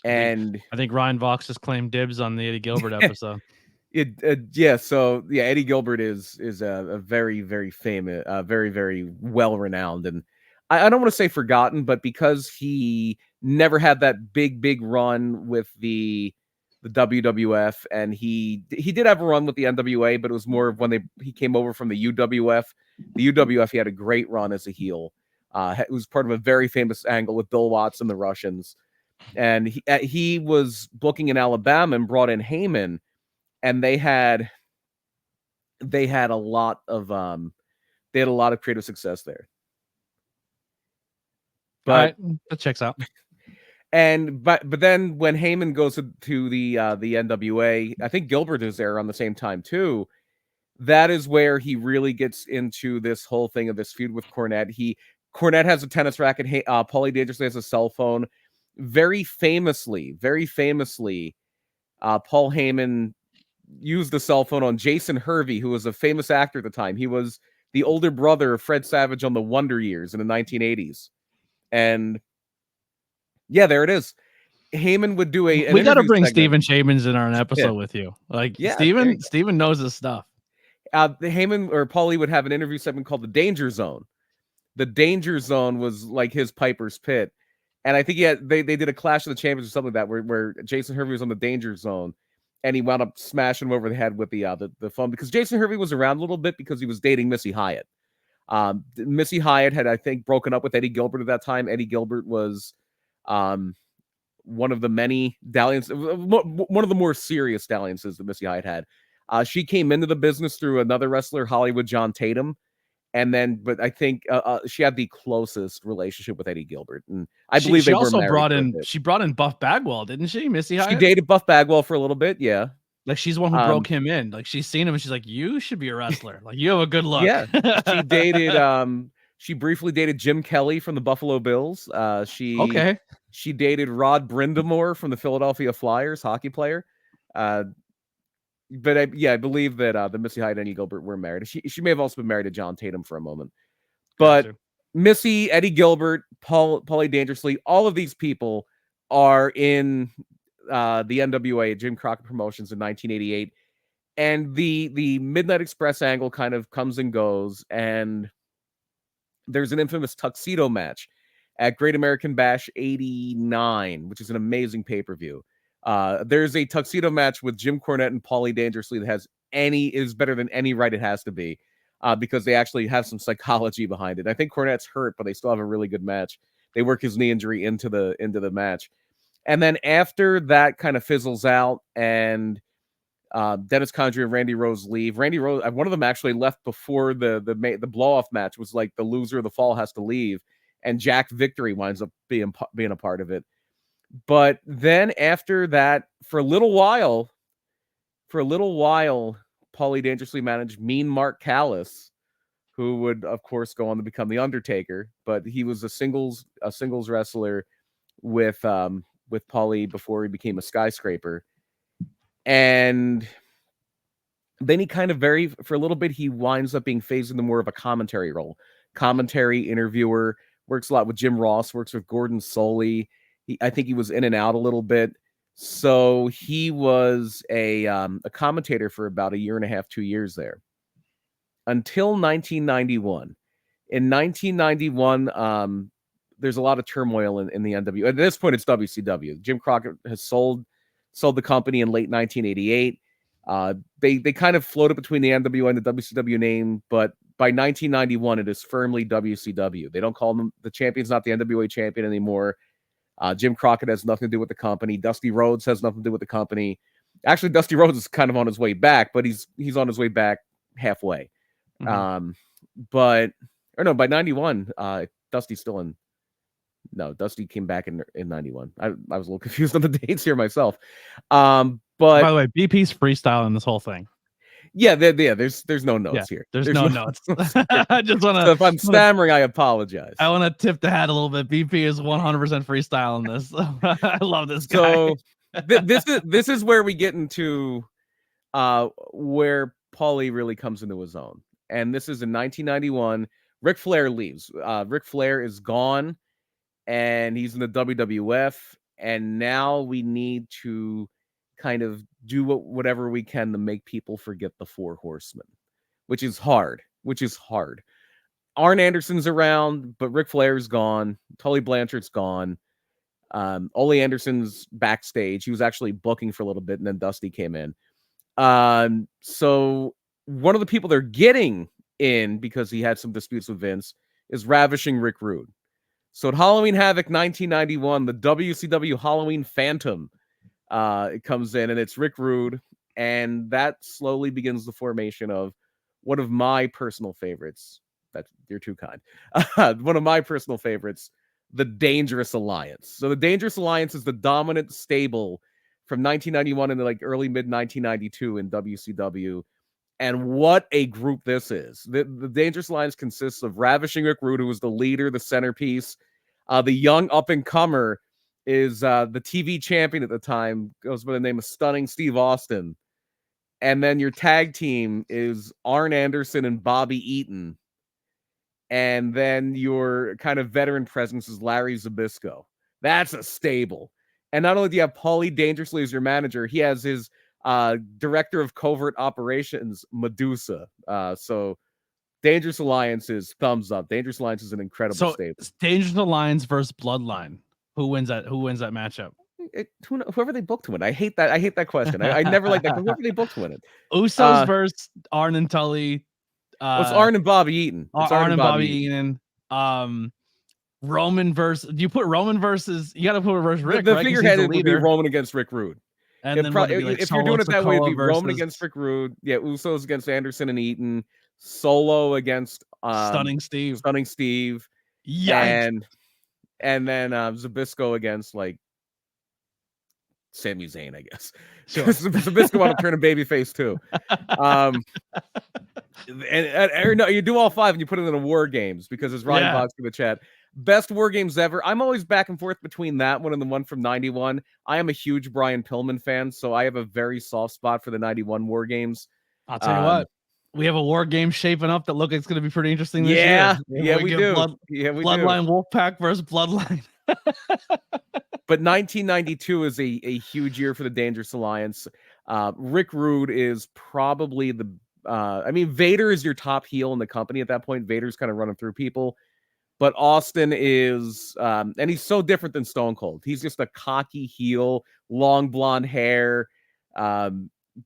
And I think Ryan Vox just claimed dibs on the Eddie Gilbert episode. So Eddie Gilbert is a very, very famous, very, very well-renowned, and I don't want to say forgotten, but because he never had that big run with the WWF, and he did have a run with the NWA, but it was more of when he came over from the UWF. The UWF, he had a great run as a heel. It was part of a very famous angle with Bill Watts and the Russians, and he was booking in Alabama and brought in Heyman, and they had a lot of creative success there. But that checks out. But then when Heyman goes to the NWA, I think Gilbert is there on the same time too. That is where he really gets into this whole thing of this feud with Cornette. Cornette has a tennis racket. Paulie Dangerously has a cell phone. Very famously, Paul Heyman used the cell phone on Jason Hervey, who was a famous actor at the time. He was the older brother of Fred Savage on the Wonder Years in the 1980s. And yeah, there it is. Heyman would do we got to bring Steven Shamans in our episode with you. Like, yeah, Steven knows his stuff. The Heyman or Paulie would have an interview segment called The Danger Zone. The Danger Zone was like his Piper's Pit. And I think they did a Clash of the Champions or something like that where Jason Hervey was on the Danger Zone and he wound up smashing him over the head with the phone because Jason Hervey was around a little bit because he was dating Missy Hyatt. Missy Hyatt had, I think, broken up with Eddie Gilbert at that time. Eddie Gilbert was one of the many dalliances, one of the more serious dalliances that Missy Hyatt had. She came into the business through another wrestler, Hollywood John Tatum, And then, but I think she had the closest relationship with Eddie Gilbert, and I believe She they were also married brought for a in bit. she brought in Buff Bagwell, didn't she? Missy She Hyatt? dated Buff Bagwell for a little bit, yeah. Like she's the one who broke him in. Like she's seen him and she's like, "You should be a wrestler. Like you have a good look." Yeah. She dated she briefly dated Jim Kelly from the Buffalo Bills. Okay. She dated Rod Brindamore from the Philadelphia Flyers, hockey player. But I believe that the Missy Hyatt and Eddie Gilbert were married. She may have also been married to John Tatum for a moment. But Gotcha. Missy, Eddie Gilbert, Paulie Dangerously, all of these people are in the NWA, Jim Crockett Promotions, in 1988. And the Midnight Express angle kind of comes and goes, and there's an infamous tuxedo match at Great American Bash 89, which is an amazing pay-per-view. There's a tuxedo match with Jim Cornette and Paulie Dangerously that is better than any right it has to be, because they actually have some psychology behind it. I think Cornette's hurt, but they still have a really good match. They work his knee injury into the match. And then after that kind of fizzles out, and Dennis Condrey and Randy Rose leave. Randy Rose, one of them actually left before the blow-off match. Was like the loser of the fall has to leave, and Jack Victory winds up being a part of it. But then after that, for a little while, Paulie Dangerously managed Mean Mark Callis, who would of course go on to become the Undertaker. But he was a singles wrestler with Paulie before he became a skyscraper. And then he kind of for a little bit, he winds up being phased into more of a commentary role. Commentary, interviewer, works a lot with Jim Ross, works with Gordon Soley. I think he was in and out a little bit. So he was a commentator for about a year and a half, 2 years there. Until 1991. In 1991, there's a lot of turmoil in the NWA. At this point, it's WCW. Jim Crockett has sold the company in late 1988. They kind of floated between the NWA and the WCW name, but by 1991, it is firmly WCW. They don't call them, the champion's not the NWA champion anymore. Jim Crockett has nothing to do with the company. Dusty Rhodes has nothing to do with the company. Actually, Dusty Rhodes is kind of on his way back, but he's on his way back halfway. Mm-hmm. By 91, Dusty's still in. No, Dusty came back in 91. I was a little confused on the dates here myself. But by the way, BP's freestyling this whole thing. Yeah, there's no notes here. There's no notes. I just want to. So if I'm stammering, I apologize. I want to tip the hat a little bit. BP is 100% freestyling this. I love this guy. So this is where we get into where Paulie really comes into his own. And this is in 1991. Ric Flair leaves. Ric Flair is gone, and he's in the WWF. And now we need to kind of do whatever we can to make people forget the Four Horsemen, which is hard. Arn Anderson's around, but Ric Flair's gone. Tully Blanchard's gone. Ole Anderson's backstage. He was actually booking for a little bit, and then Dusty came in. So one of the people they're getting in, because he had some disputes with Vince, is Ravishing Rick Rude. So at Halloween Havoc 1991, the WCW Halloween Phantom it comes in, and it's Rick Rude, and that slowly begins the formation of one of my personal favorites. You're too kind. One of my personal favorites, the Dangerous Alliance. So the Dangerous Alliance is the dominant stable from 1991 into like early mid 1992 in WCW. And what a group this is. The Dangerous Alliance consists of Ravishing Rick Rude, who was the leader, the centerpiece. The young up-and-comer is the TV champion at the time, goes by the name of Stunning Steve Austin. And then your tag team is Arn Anderson and Bobby Eaton. And then your kind of veteran presence is Larry Zbyszko. That's a stable. And not only do you have Paulie Dangerously as your manager, he has his director of covert operations, Medusa. So Dangerous Alliance is thumbs up. Dangerous Alliance is an incredible stable. Dangerous Alliance versus Bloodline. Who wins that matchup? Whoever they book to win. I hate that question. I never like that. Whoever they book to win it. Usos versus Arn and Tully. It's Arn and Bobby Eaton. Arn and Bobby Eaton. Roman versus. Do you put Roman versus? You got to put it versus Rick. The right? figurehead would be Roman against Rick Rude. And then if you're doing it that way, it'd be Roman against Rick Rude. Yeah, Usos against Anderson and Eaton. Solo against Stunning Steve. Stunning Steve, Yikes. and then Zbyszko against like Sami Zayn, I guess. Sure. Zbyszko wound up turning babyface too. And no, you do all 5 and you put it in the War Games because as Ryan Box in the chat, best War Games ever. I'm always back and forth between that one and the one from 91. I am a huge Brian Pillman fan, so I have a very soft spot for the 91 War Games. I'll tell you what, we have a War game shaping up that looks like it's going to be pretty interesting this year. Yeah, we do. Bloodline Wolfpack versus Bloodline. But 1992 is a huge year for the Dangerous Alliance. Rick Rude is probably the I mean, Vader is your top heel in the company at that point. Vader's kind of running through people. But Austin is, and he's so different than Stone Cold. He's just a cocky heel, long blonde hair,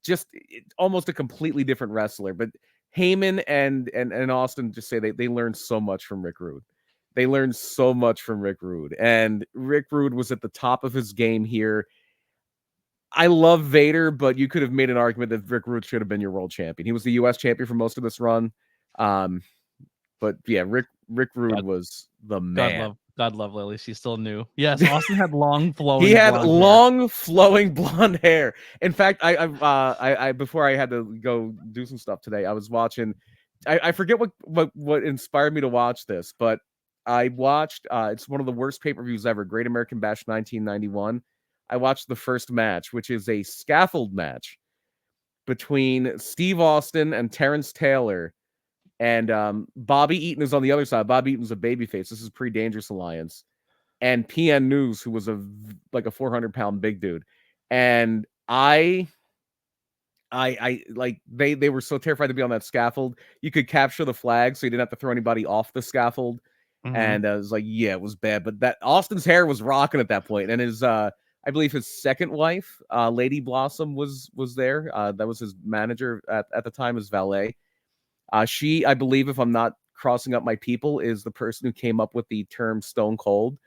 just almost a completely different wrestler. But Heyman and Austin just say they learned so much from Rick Rude. They learned so much from Rick Rude. And Rick Rude was at the top of his game here. I love Vader, but you could have made an argument that Rick Rude should have been your world champion. He was the U.S. champion for most of this run. But yeah, Rick Rude was the man. God love Lily. She's still new. Yes, Austin had long flowing. He had long flowing blonde hair. In fact, I before I had to go do some stuff today, I was watching. I forget what inspired me to watch this, but I watched. It's one of the worst pay-per-views ever. Great American Bash 1991. I watched the first match, which is a scaffold match between Steve Austin and Terrence Taylor. And Bobby Eaton is on the other side. Bobby Eaton's a babyface. This is pre-Dangerous Alliance. And PN News, who was like a 400-pound big dude. And I like they were so terrified to be on that scaffold. You could capture the flag, so you didn't have to throw anybody off the scaffold. Mm-hmm. And I was like, yeah, it was bad. But that Austin's hair was rocking at that point. And his I believe his second wife, Lady Blossom, was there. That was his manager at the time, his valet. She, I believe, if I'm not crossing up my people, is the person who came up with the term Stone Cold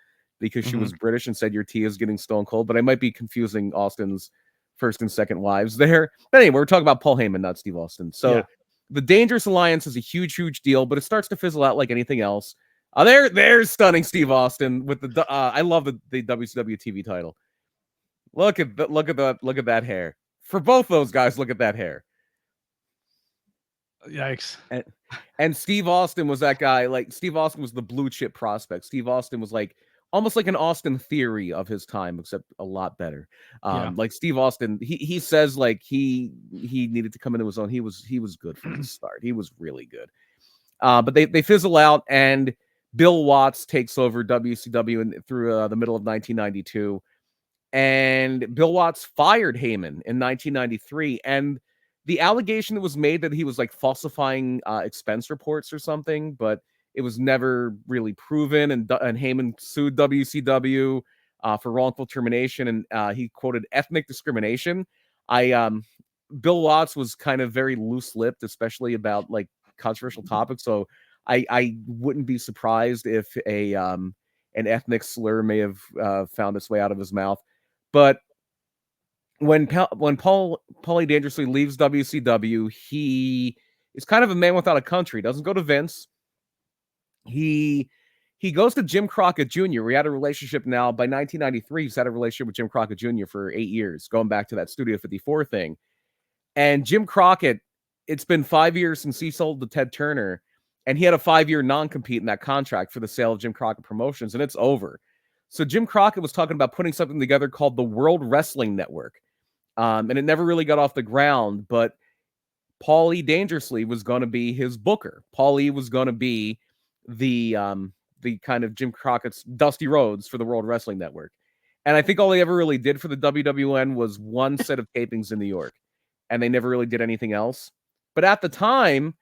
because she was British and said your tea is getting stone cold. But I might be confusing Austin's first and second wives there. But anyway, we're talking about Paul Heyman, not Steve Austin. So the Dangerous Alliance is a huge, huge deal, but it starts to fizzle out like anything else. There's stunning Steve Austin with the. I love the WCW TV title. Look at that hair. For both those guys, look at that hair. Yikes. And Steve Austin was that guy. Like Steve Austin was the blue chip prospect. Steve Austin was like almost like an Austin Theory of his time, except a lot better. Like Steve Austin, he says like he needed to come into his own. He was good from the start. He was really good. But they fizzle out, and Bill Watts takes over WCW through the middle of 1992. And Bill Watts fired Heyman in 1993. And the allegation that was made that he was like falsifying expense reports or something, but it was never really proven. And Heyman sued WCW for wrongful termination, and he quoted ethnic discrimination. Bill Watts was kind of very loose-lipped, especially about like controversial topics. So I wouldn't be surprised if an ethnic slur may have found its way out of his mouth. But when Paulie Dangerously leaves WCW, he is kind of a man without a country. He doesn't go to Vince. He goes to Jim Crockett Jr. We had a relationship now. By 1993, he's had a relationship with Jim Crockett Jr. for 8 years, going back to that Studio 54 thing. And Jim Crockett, it's been 5 years since he sold to Ted Turner, and he had a 5-year non-compete in that contract for the sale of Jim Crockett Promotions, and it's over. So Jim Crockett was talking about putting something together called the World Wrestling Network. And it never really got off the ground, but Paulie Dangerously was going to be his booker. Paulie was going to be the kind of Jim Crockett's Dusty Rhodes for the World Wrestling Network. And I think all they ever really did for the WWN was one set of tapings in New York, and they never really did anything else. But at the time,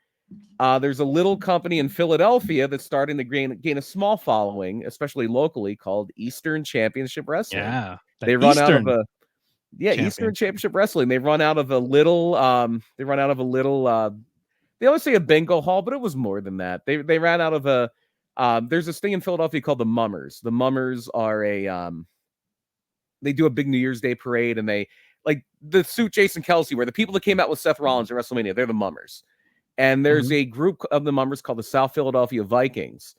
there's a little company in Philadelphia that's starting to gain a small following, especially locally, called Eastern Championship Wrestling. Yeah, they run out of Eastern Championship Wrestling. They run out of a little. They always say a bingo hall, but it was more than that. They ran out of a. There's this thing in Philadelphia called the Mummers. The Mummers are they do a big New Year's Day parade, and they like the suit Jason Kelsey, where the people that came out with Seth Rollins at WrestleMania, they're the Mummers. And there's a group of the members called the South Philadelphia Vikings.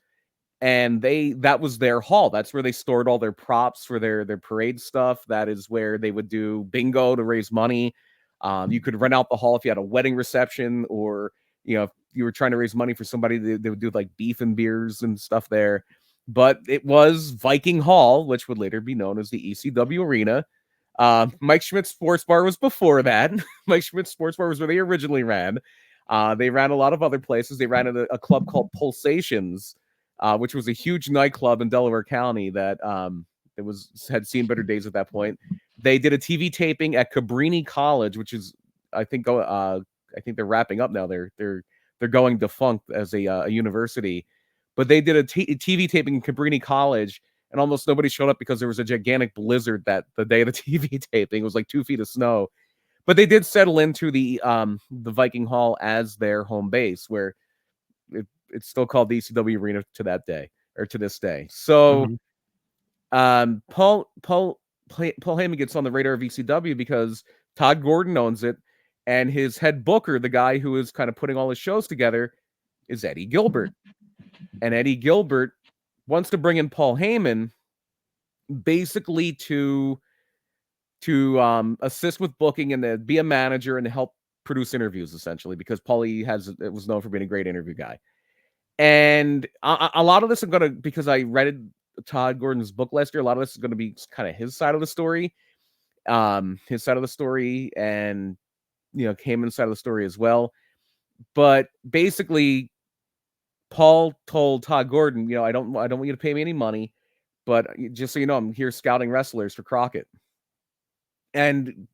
And that was their hall. That's where they stored all their props for their parade stuff. That is where they would do bingo to raise money. You could rent out the hall if you had a wedding reception, or if you were trying to raise money for somebody, they would do like beef and beers and stuff there. But it was Viking Hall, which would later be known as the ECW Arena. Mike Schmidt's Sports Bar was before that. Mike Schmidt's Sports Bar was where they originally ran. They ran a lot of other places. They ran at a club called Pulsations, which was a huge nightclub in Delaware County that had seen better days at that point. They did a TV taping at Cabrini College, which is I think they're wrapping up now. They're going defunct as a university, but they did a TV taping in Cabrini College, and almost nobody showed up because there was a gigantic blizzard the day of the TV taping. It was like 2 feet of snow. But they did settle into the Viking Hall as their home base, where it's still called the ECW Arena to this day. So Paul Heyman gets on the radar of ECW because Todd Gordon owns it, and his head booker, the guy who is kind of putting all his shows together, is Eddie Gilbert. And Eddie Gilbert wants to bring in Paul Heyman basically to assist with booking and to be a manager and to help produce interviews, essentially, because Paulie was known for being a great interview guy. And a lot of this because I read Todd Gordon's book last year, a lot of this is going to be kind of his side of the story, and Heyman's side of the story as well. But basically, Paul told Todd Gordon, I don't want you to pay me any money, but just so you know, I'm here scouting wrestlers for Crockett. And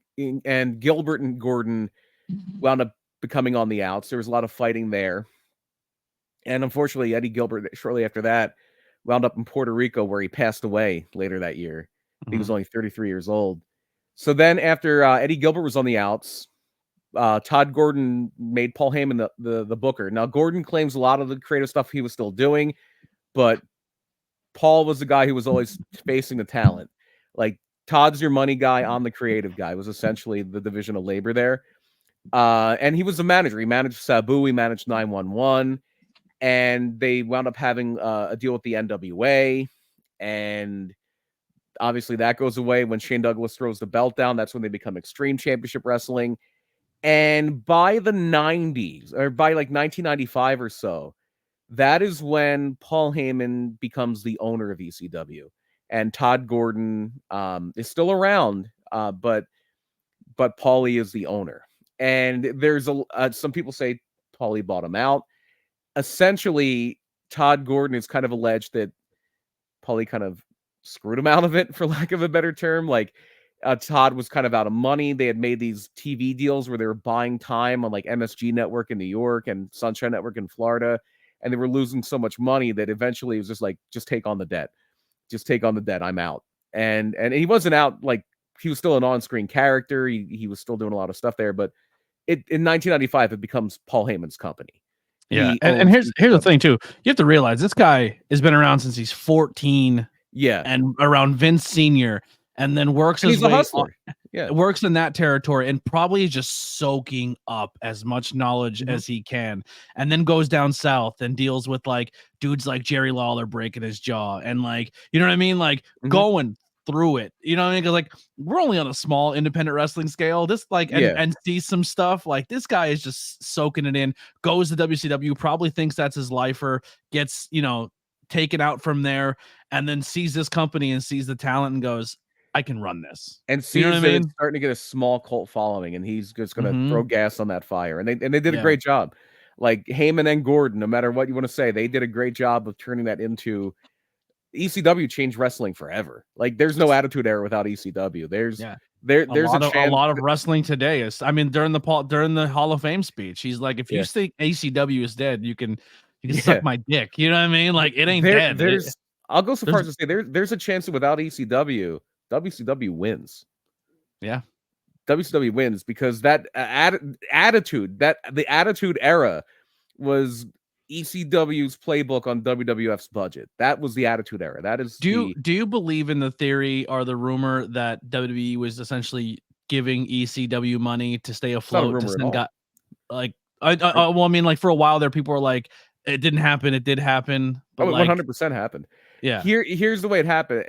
Gilbert and Gordon wound up becoming on the outs. There was a lot of fighting there. And unfortunately, Eddie Gilbert, shortly after that, wound up in Puerto Rico, where he passed away later that year. He was only 33 years old. So then after Eddie Gilbert was on the outs, Todd Gordon made Paul Heyman the booker. Now, Gordon claims a lot of the creative stuff he was still doing, but Paul was the guy who was always facing the talent. Like, Todd's your money guy, I'm the creative guy, was essentially the division of labor there. And he was a manager. He managed Sabu, he managed 911, and they wound up having a deal with the NWA. And obviously that goes away when Shane Douglas throws the belt down. That's when they become Extreme Championship Wrestling. And by the 90s, or by like 1995 or so, that is when Paul Heyman becomes the owner of ECW. And Todd Gordon is still around, but Paulie is the owner. And there's some people say Paulie bought him out. Essentially, Todd Gordon is kind of alleged that Paulie kind of screwed him out of it, for lack of a better term. Like, Todd was kind of out of money. They had made these TV deals where they were buying time on like MSG Network in New York and Sunshine Network in Florida, and they were losing so much money that eventually it was just like, just take on the debt. Just take on the debt. I'm out. And he wasn't out, like, he was still an on-screen character. He was still doing a lot of stuff there, but in 1995 it becomes Paul Heyman's company. Yeah, and here's the thing too. You have to realize this guy has been around since he's 14. Yeah, and around Vince Sr. and then works his way. Yeah, works in that territory and probably is just soaking up as much knowledge as he can, and then goes down south and deals with like dudes like Jerry Lawler breaking his jaw and like, you know what I mean, like going through it, you know what I mean? Because like, we're only on a small independent wrestling scale. This like and sees some stuff. Like, this guy is just soaking it in. Goes to WCW, probably thinks that's his lifer. Gets taken out from there, and then sees this company and sees the talent and goes, I can run this. And sees that it's starting to get a small cult following, and he's just going to throw gas on that fire. And they did a great job. Like, Heyman and Gordon, no matter what you want to say, they did a great job of turning that into ECW. Changed wrestling forever. Like, there's no Attitude Era without ECW. There's a lot of wrestling today is, I mean, during the Hall of Fame speech, he's like, if you think ACW is dead, you can suck my dick. You know what I mean? Like, it ain't dead. I'll go so far as to say there's a chance that without ECW, WCW wins. Yeah, WCW wins because that attitude, the Attitude Era was ECW's playbook on WWF's budget. That was the Attitude Era. That is. Do you believe in the theory or the rumor that WWE was essentially giving ECW money to stay afloat? To send Well, I mean, like for a while there, people were like, it didn't happen. It did happen. But Oh, it like, 100% happened. yeah. Here's the way it happened.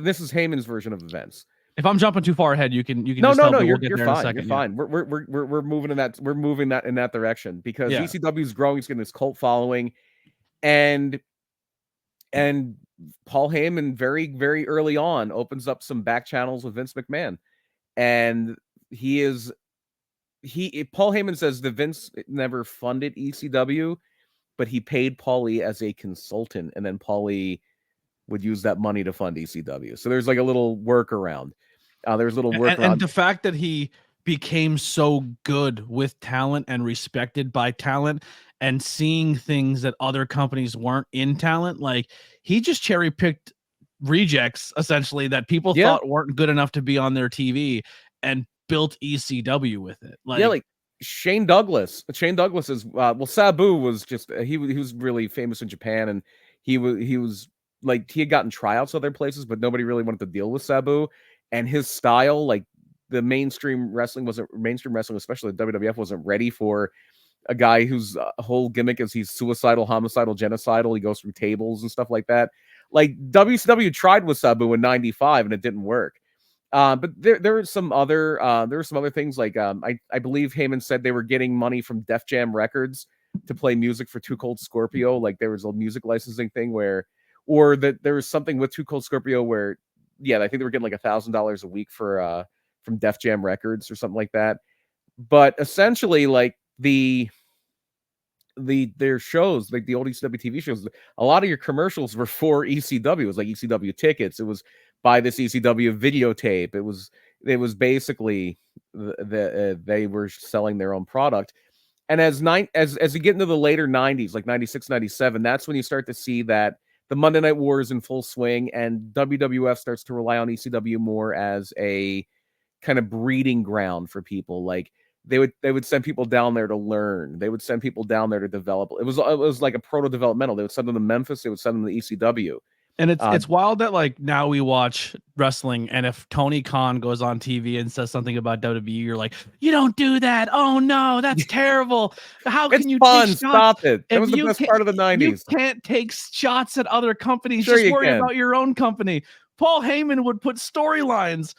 This is Heyman's version of events. If I'm jumping too far ahead, you can No, just no, tell no. me. You're We'll get you're there in a fine. second. You're Yeah. fine. We're moving in that direction because Yeah. ECW is growing. It's getting this cult following, and Paul Heyman very, very early on opens up some back channels with Vince McMahon, and Paul Heyman says that Vince never funded ECW, but he paid Paulie as a consultant, and then Paulie would use that money to fund ECW. So there's like a little workaround. There's a little workaround. And the fact that he became so good with talent and respected by talent and seeing things that other companies weren't in talent, like he just cherry picked rejects essentially that people thought weren't good enough to be on their TV and built ECW with it. Like Shane Douglas. Shane Douglas is Sabu was just he was really famous in Japan, and he was like he had gotten tryouts other places, but nobody really wanted to deal with Sabu, and his style, like the mainstream wrestling, especially the WWF, wasn't ready for a guy whose whole gimmick is he's suicidal, homicidal, genocidal. He goes through tables and stuff like that. Like WCW tried with Sabu in '95 and it didn't work. But there were some other things like I believe Heyman said they were getting money from Def Jam Records to play music for Too Cold Scorpio. Like there was a music licensing thing or that there was something with Too Cold Scorpio where, I think they were getting like $1,000 a week for from Def Jam Records or something like that. But essentially, like their shows, like the old ECW TV shows, a lot of your commercials were for ECW. It was like ECW tickets. It was buy this ECW videotape. It was basically they were selling their own product. And as you get into the later 90s, like 96, 97, that's when you start to see that the Monday Night War is in full swing, and WWF starts to rely on ECW more as a kind of breeding ground for people. Like they would send people down there to learn. They would send people down there to develop. It was like a proto developmental. They would send them to Memphis. They would send them to ECW. And it's wild that like now we watch wrestling, and if Tony Khan goes on TV and says something about WWE, you're like, you don't do that. Oh no, that's terrible. How can you fun? take shots? Stop it. That was the best part of the 90s. You can't take shots at other companies. Sure, just worry about your own company. Paul Heyman would put storylines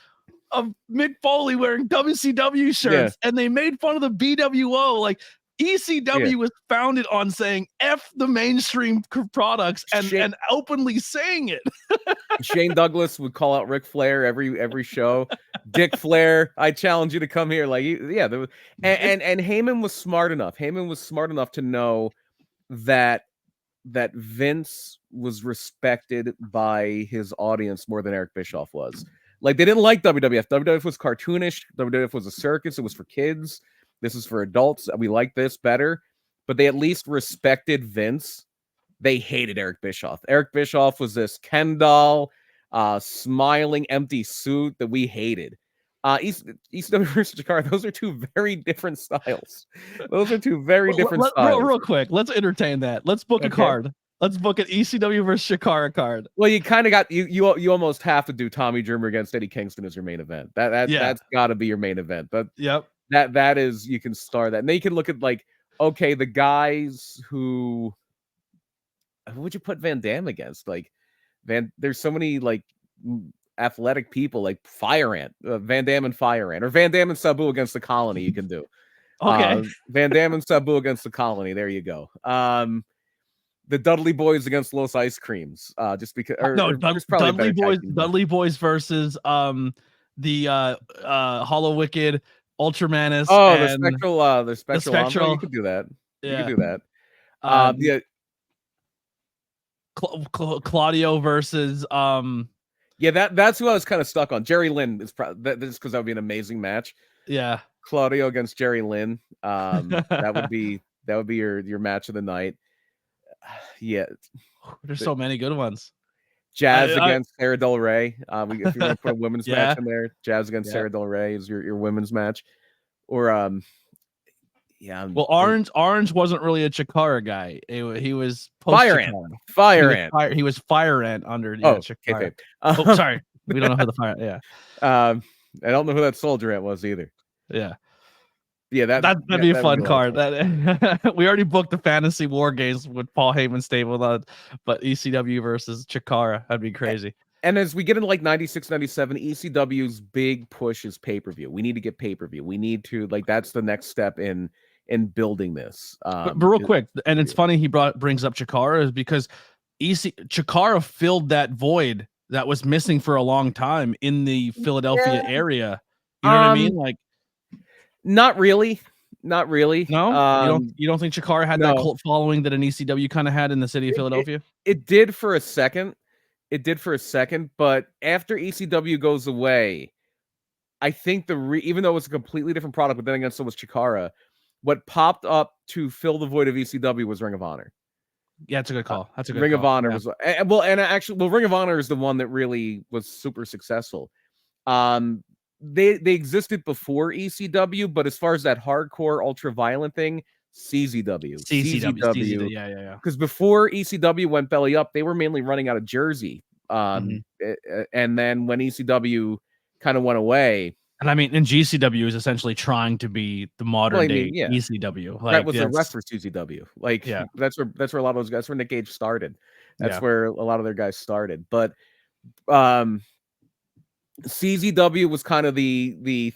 of Mick Foley wearing WCW shirts, and they made fun of the BWO. Like ECW was founded on saying F the mainstream products and openly saying it. Shane Douglas would call out Ric Flair every show. Dick Flair, I challenge you to come here. Like, there was, and Heyman was smart enough. Heyman was smart enough to know that Vince was respected by his audience more than Eric Bischoff was. Like, they didn't like WWF. WWF was cartoonish. WWF was a circus. It was for kids. This is for adults. We like this better. But they at least respected Vince. They hated Eric Bischoff. Eric Bischoff was this Ken doll, smiling, empty suit that we hated. ECW versus Jakar, those are two very different styles. Those are two very different styles. Real quick, let's entertain that. Let's book a card. Let's book an ECW versus Shakara card. Well, you kind of got you almost have to do Tommy Dreamer against Eddie Kingston as your main event. That's got to be your main event. But that is, you can star that, and then you can look at like, okay, the guys who would you put Van Dam against? Like there's so many like athletic people like Fire Ant, Van Dam and Fire Ant, or Van Dam and Sabu against the Colony. You can do Van Dam and Sabu against the Colony. There you go. The Dudley Boys against Los Ice Creams. Just because Dudley Boys versus the Hollow Wicked, Ultramanus. Oh, and the Spectral. You could do that. You could do that. Claudio versus that's who I was kind of stuck on. Jerry Lynn is this because that would be an amazing match. Yeah, Claudio against Jerry Lynn. That would be your match of the night. There's so many good ones. Jazz against Sarah Del Rey. If you're gonna put a women's match in there, Jazz against Sarah Del Rey is your women's match. Or well, Orange wasn't really a Chikara guy. He was Fire Ant. He was Fire Ant under Chikara. Okay. Sorry, we don't know who the Fire. I don't know who that Soldier Ant was either. Yeah. Yeah, that'd be a that would fun be a lot of card. fun. That we already booked the fantasy war games with Paul Heyman stable, but ECW versus Chikara, that'd be crazy. And as we get into like 96, 97, ECW's big push is pay-per-view. We need to get pay-per-view. We need to like that's the next step in building this. But real Is quick, and it's pay-per-view. funny he brings up Chikara is because Chikara filled that void that was missing for a long time in the Philadelphia Yeah. area. You know what I mean? Like, Not really. Not really. no, you don't think Chikara had that No. cult following that an ECW kind of had in the city of Philadelphia? It did for a second. It did for a second, but after ECW goes away, I think even though it's a completely different product, but then again, so was Chikara. What popped up to fill the void of ECW was Ring of Honor. Yeah, it's a good call. That's a good Ring call. of Honor Yeah. was Ring of Honor is the one that really was super successful. They existed before ECW, but as far as that hardcore ultra violent thing, CZW. Yeah. Because before ECW went belly up, they were mainly running out of Jersey. And then when ECW kind of went away, and I mean, and GCW is essentially trying to be the modern day yeah. ECW. That was the rest for CZW. Like, yeah, that's where a lot of those guys. That's where Nick Gage started. That's Yeah. where a lot of their guys started. But CZW was kind of the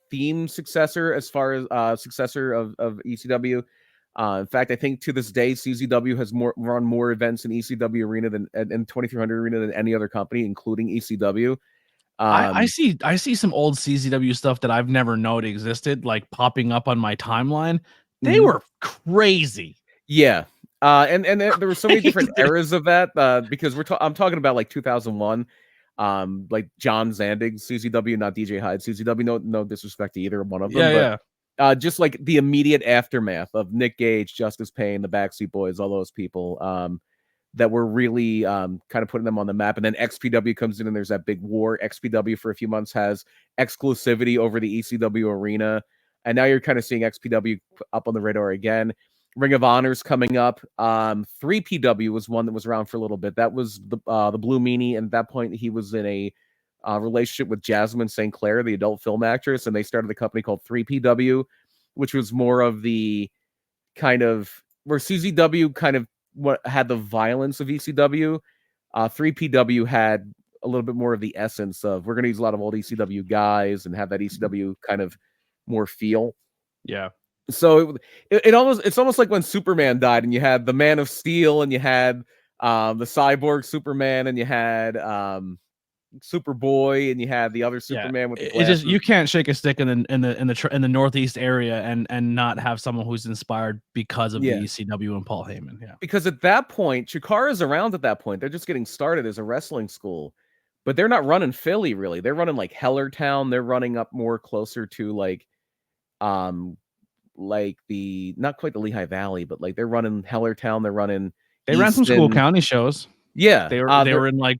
theme successor as far as successor of ECW. In fact, I think to this day, CZW has run more events in ECW arena than in 2300 arena than any other company, including ECW. I see some old CZW stuff that I've never known existed, like popping up on my timeline. They were crazy. Yeah. And there were so many different eras of that because I'm talking about like 2001. Like John Zandig, CZW, not DJ Hyde, CZW. No disrespect to either one of them, but just like the immediate aftermath of Nick Gage, Justice Payne, the Backseat Boys, all those people that were really kind of putting them on the map. And then XPW comes in and there's that big war. XPW for a few months has exclusivity over the ECW arena. And now you're kind of seeing XPW up on the radar again. Ring of Honor's coming up. 3PW was one that was around for a little bit. That was the Blue Meanie. And at that point, he was in a relationship with Jasmine St. Clair, the adult film actress. And they started a company called 3PW, which was more of the kind of where CZW kind of what had the violence of ECW. 3PW had a little bit more of the essence of we're going to use a lot of old ECW guys and have that ECW kind of more feel. Yeah. So it's almost like when Superman died and you had the Man of Steel and you had the Cyborg Superman and you had Superboy and you had the other Superman with the glasses. It just you can't shake a stick in the Northeast area and not have someone who's inspired because of the ECW and Paul Heyman. Yeah, because at that point, Chikara's around. At that point, they're just getting started as a wrestling school, but they're not running Philly really. They're running like Hellertown. They're running up more closer to like the not quite the Lehigh Valley, but like they're running Hellertown. They're running. They ran some school county shows. Yeah, they were in like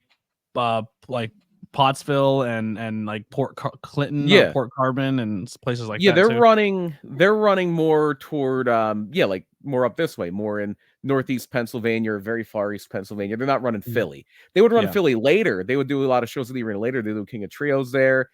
Pottsville and like Port Clinton, Port Carbon, and places like that. Yeah, they're running more toward like more up this way, more in Northeast Pennsylvania or very far East Pennsylvania. They're not running Philly. They would run Philly later. They would do a lot of shows at the arena later. They do King of Trios there.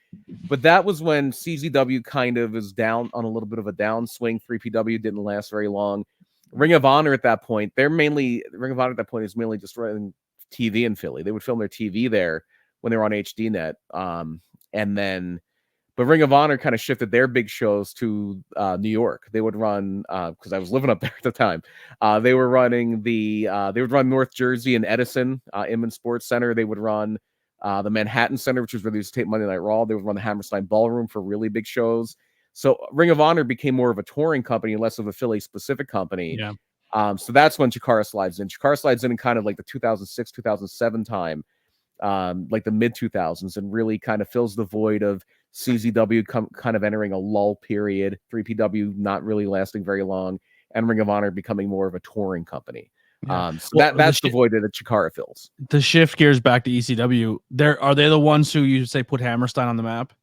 But that was when CZW kind of is down on a little bit of a downswing. 3PW didn't last very long. Ring of Honor at that point, Ring of Honor at that point is mainly just running TV in Philly. They would film their TV there when they were on HDNet. But Ring of Honor kind of shifted their big shows to New York. They would run, because I was living up there at the time. They were running they would run North Jersey and Edison, Inman Sports Center. They would run the Manhattan Center, which was where they used to tape Monday Night Raw. They would run the Hammerstein Ballroom for really big shows. So Ring of Honor became more of a touring company and less of a Philly specific company. Yeah. So that's when Chikara slides in. Chikara slides in kind of like the 2006, 2007 time, like the mid 2000s, and really kind of fills the void of CZW kind of entering a lull period, 3PW not really lasting very long, and Ring of Honor becoming more of a touring company. Yeah. So that's the void that Chikara fills. To shift gears back to ECW, are they the ones who you say put Hammerstein on the map?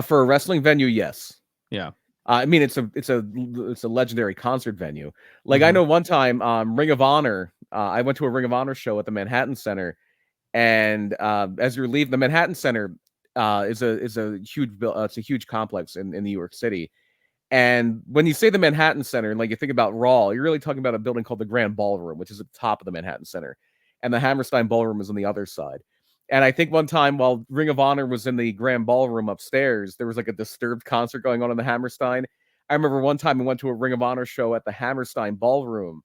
For a wrestling venue, yes. Yeah. I mean, it's a legendary concert venue. Like I know one time, Ring of Honor, I went to a Ring of Honor show at the Manhattan Center, and as you're leaving, the Manhattan Center is a huge complex in New York City, And when you say the Manhattan Center, and like you think about Raw, you're really talking about a building called the Grand Ballroom, which is at the top of the Manhattan Center. And the Hammerstein Ballroom is on the other side. And I think one time while Ring of Honor was in the Grand Ballroom upstairs, there was like a Disturbed concert going on in the Hammerstein. I remember one time I went to a Ring of Honor show at the Hammerstein Ballroom,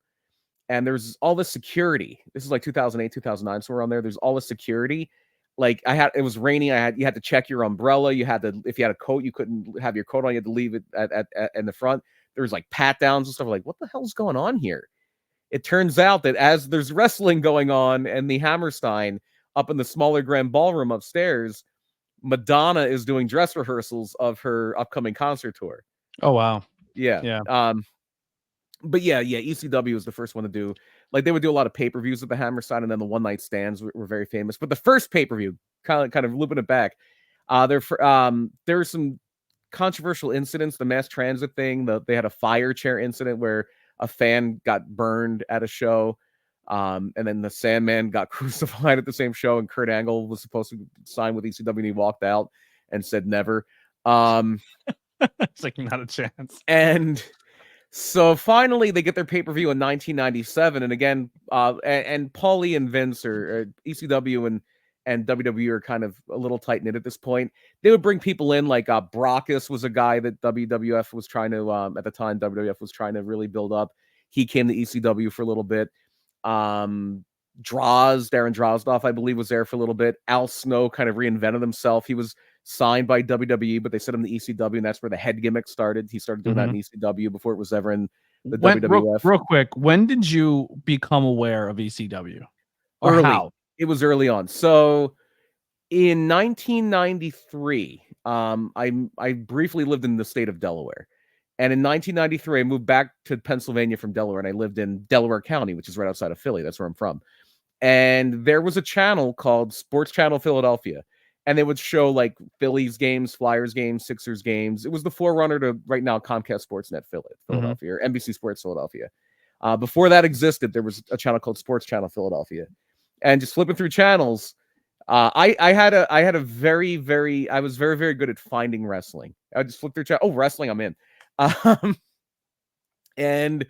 and there's all this security. This is like 2008, 2009, somewhere on there. There's all this security. Like it was raining. You had to check your umbrella. You had to, if you had a coat, you couldn't have your coat on. You had to leave it at in the front. There was like pat downs and stuff. Like, what the hell's going on here? It turns out that as there's wrestling going on and the Hammerstein up in the smaller Grand Ballroom upstairs, Madonna is doing dress rehearsals of her upcoming concert tour. Oh wow. Yeah. But yeah, ECW was the first one to do, like, they would do a lot of pay-per-views at the Hammerstein, and then the one night stands were very famous. But the first pay-per-view, kind of looping it back, there were some controversial incidents. The mass transit thing, they had a fire chair incident where a fan got burned at a show. And then the Sandman got crucified at the same show, and Kurt Angle was supposed to sign with ECW, and he walked out and said never. It's like not a chance. And so finally they get their pay-per-view in 1997, and again, and Paulie and Vince, or ECW and WWE are kind of a little tight-knit at this point. They would bring people in, like Brockus was a guy that WWF was trying to, at the time, WWF was trying to really build up. He came to ECW for a little bit. Darren Drozdoff, I believe, was there for a little bit. Al Snow kind of reinvented himself. He was signed by WWE, but they sent him to ECW, and that's where the head gimmick started. He started doing that in ECW before it was ever in the WWF. Real quick, when did you become aware of ECW? Or early. how? It was early on. So in 1993, I briefly lived in the state of Delaware. And in 1993, I moved back to Pennsylvania from Delaware, and I lived in Delaware County, which is right outside of Philly. That's where I'm from. And there was a channel called Sports Channel Philadelphia, and they would show like Phillies games, Flyers games, Sixers games. It was the forerunner to right now Comcast Sportsnet Philadelphia, or NBC Sports Philadelphia. Before that existed, there was a channel called Sports Channel Philadelphia, and just flipping through channels, I was very, very good at finding wrestling. I just flip through channel. Oh, wrestling, I'm in. And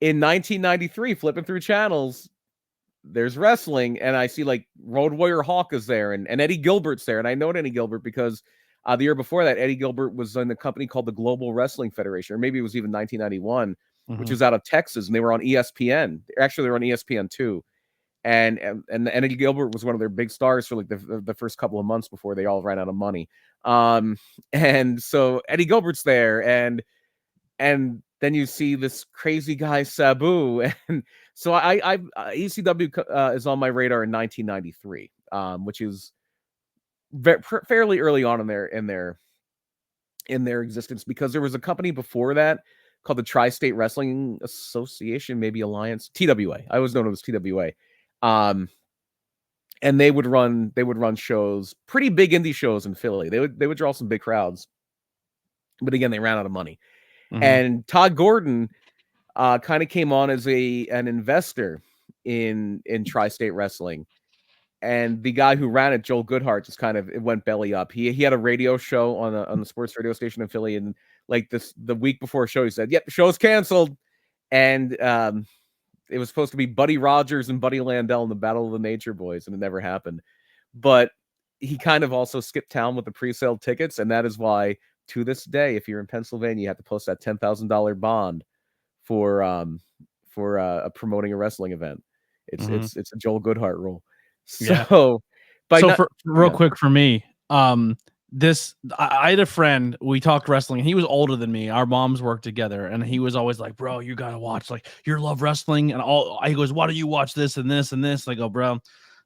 in 1993, flipping through channels, there's wrestling, and I see like Road Warrior Hawk is there, and Eddie Gilbert's there, and I know Eddie Gilbert because the year before that, Eddie Gilbert was in a company called the Global Wrestling Federation, or maybe it was even 1991, which was out of Texas, and they were on ESPN. Actually, they were on ESPN2, and Eddie Gilbert was one of their big stars for like the first couple of months before they all ran out of money. And so Eddie Gilbert's there, and then you see this crazy guy Sabu, and so ECW is on my radar in 1993, which is fairly early on in their existence, because there was a company before that called the Tri-State Wrestling Association, maybe Alliance, TWA. I always known it was TWA, and they would run shows, pretty big indie shows in Philly. They would draw some big crowds, but again, they ran out of money. And Todd Gordon kind of came on as an investor in Tri-State Wrestling, and the guy who ran it, Joel Goodhart, just it went belly up. He had a radio show on the sports radio station in Philly, and like the week before a show, he said, "Yep, the show's canceled," and it was supposed to be Buddy Rogers and Buddy Landell in the Battle of the Nature Boys, and it never happened. But he kind of also skipped town with the pre-sale tickets, and that is why, to this day, if you're in Pennsylvania, you have to post that $10,000 bond for promoting a wrestling event. It's a Joel Goodhart rule. So, real quick for me, I had a friend, we talked wrestling, and he was older than me. Our moms worked together, and he was always like, "Bro, you gotta watch, like, you love wrestling." And he goes, "Why do you watch this and this and this?" And I go, "Bro."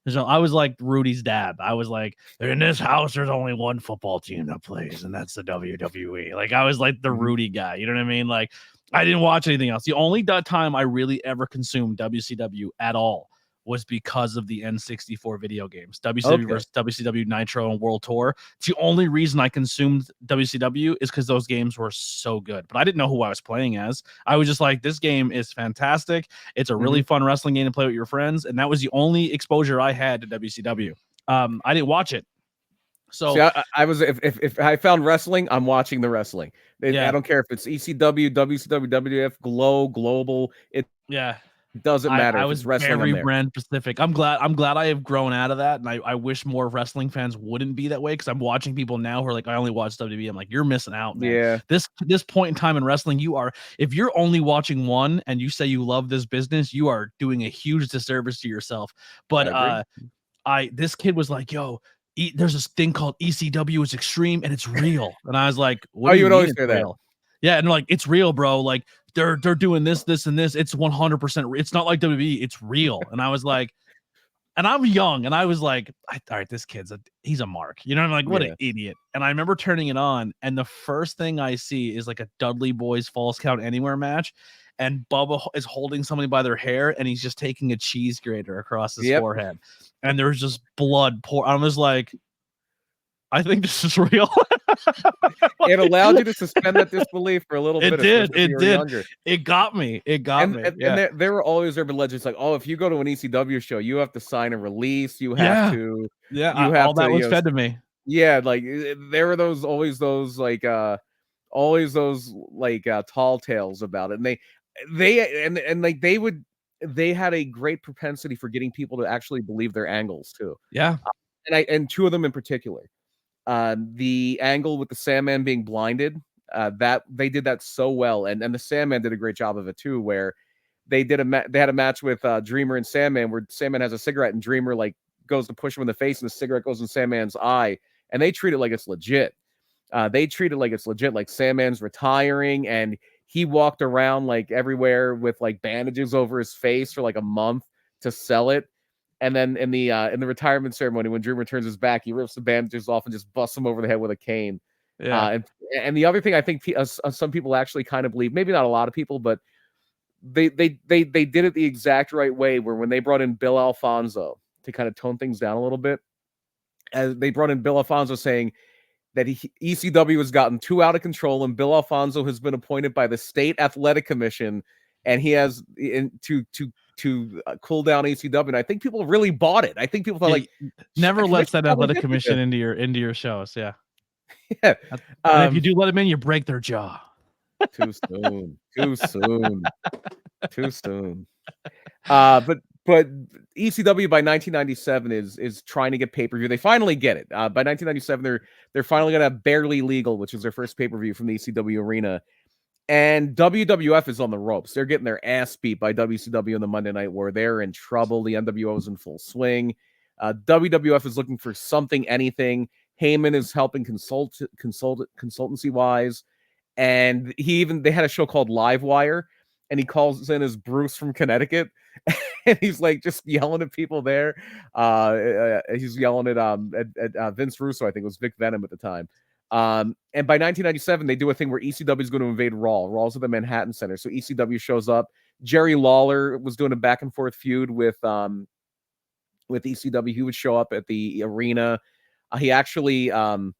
I was like Rudy's dad. I was like, in this house, there's only one football team that plays, and that's the WWE. Like, I was like the Rudy guy. You know what I mean? Like, I didn't watch anything else. The only time I really ever consumed WCW at all was because of the N64 video games, WCW versus WCW Nitro and World Tour. It's the only reason I consumed WCW is because those games were so good. But I didn't know who I was playing as. I was just like, this game is fantastic. It's a really fun wrestling game to play with your friends. And that was the only exposure I had to WCW. I didn't watch it. So See, I was if I found wrestling, I'm watching the wrestling. Yeah. I don't care if it's ECW, WCW, WWF, Global. It yeah, doesn't matter I if was it's wrestling. I'm very there. brand specific. I'm glad I have grown out of that, and I wish more wrestling fans wouldn't be that way, because I'm watching people now who are like, I only watch WWE. I'm like, you're missing out, man. Yeah, This point in time in wrestling, if you're only watching one and you say you love this business, you are doing a huge disservice to yourself. But I agree. this kid was like, yo, there's this thing called ECW, it's extreme and it's real. And I was like, what Oh, do you you would mean always it's hear that. real? Yeah, and like, it's real, bro. Like they're doing this, and this. It's 100%. It's not like WWE. It's real. And I was like, and I'm young, and I was like, all right, this he's a mark. You know, I'm like, what an Yeah. idiot. And I remember turning it on, and the first thing I see is like a Dudley Boys Falls Count Anywhere match, and Bubba is holding somebody by their hair, and he's just taking a cheese grater across his Yep. forehead, and there's just blood pour. I was like, I think this is real. It allowed you to suspend that disbelief for a little bit. It did. Younger. It got me. And there were always urban legends like, oh, if you go to an ECW show, you have to sign a release. You have to. Yeah. You have all that to, was fed to me. Yeah, like there were always those tall tales about it. And they had a great propensity for getting people to actually believe their angles too. Yeah. And two of them in particular. The angle with the Sandman being blinded, that they did that so well, and the Sandman did a great job of it too, where they had a match with Dreamer and Sandman, where Sandman has a cigarette and Dreamer like goes to push him in the face, and the cigarette goes in Sandman's eye, and they treat it like it's legit. Like Sandman's retiring, and he walked around like everywhere with like bandages over his face for like a month to sell it. And then in the retirement ceremony, when Dreamer turns his back, he rips the bandages off and just busts him over the head with a cane. Yeah. And the other thing I think some people actually kind of believe, maybe not a lot of people, but they did it the exact right way. Where when they brought in Bill Alfonso to kind of tone things down a little bit, as they brought in Bill Alfonso saying that ECW has gotten too out of control, and Bill Alfonso has been appointed by the State Athletic Commission, and he has to cool down ECW. And I think people really bought it. I think people thought never let that athletic commission into your shows. Yeah. Yeah. And if you do let them in, you break their jaw. Too soon. But ECW by 1997 is trying to get pay-per-view. They finally get it. By 1997, they're finally gonna have Barely Legal, which is their first pay-per-view from the ECW arena. And WWF is on the ropes. They're getting their ass beat by WCW in the Monday Night War. They're in trouble. The NWO is in full swing. WWF is looking for something, anything. Heyman is helping consultancy wise. And they had a show called Live Wire, and he calls in as Bruce from Connecticut. And he's like just yelling at people there. He's yelling at Vince Russo. I think it was Vic Venom at the time. And by 1997, they do a thing where ECW is going to invade Raw. Raw's at the Manhattan Center. So ECW shows up. Jerry Lawler was doing a back and forth feud with ECW. He would show up at the arena. He actually, him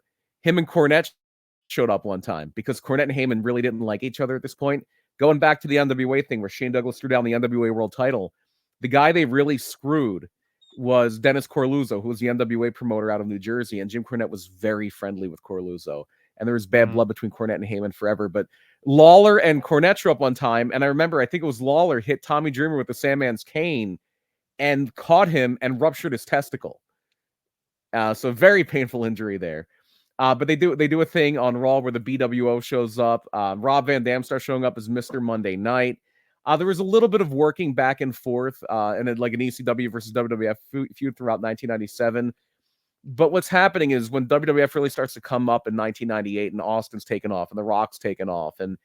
and Cornette showed up one time because Cornette and Heyman really didn't like each other at this point. Going back to the NWA thing where Shane Douglas threw down the NWA World title, the guy they really screwed was Dennis Corluzzo, who was the NWA promoter out of New Jersey, and Jim Cornette was very friendly with Corluzzo, and there was bad blood between Cornette and Heyman forever. But Lawler and Cornette showed up one time, and I remember, I think it was Lawler hit Tommy Dreamer with the Sandman's cane and caught him and ruptured his testicle. So very painful injury there. But they do a thing on Raw where the BWO shows up. Rob Van Dam starts showing up as Mr. Monday Night. There was a little bit of working back and forth and like an ECW versus WWF feud throughout 1997. But what's happening is when WWF really starts to come up in 1998 and Austin's taken off and The Rock's taken off and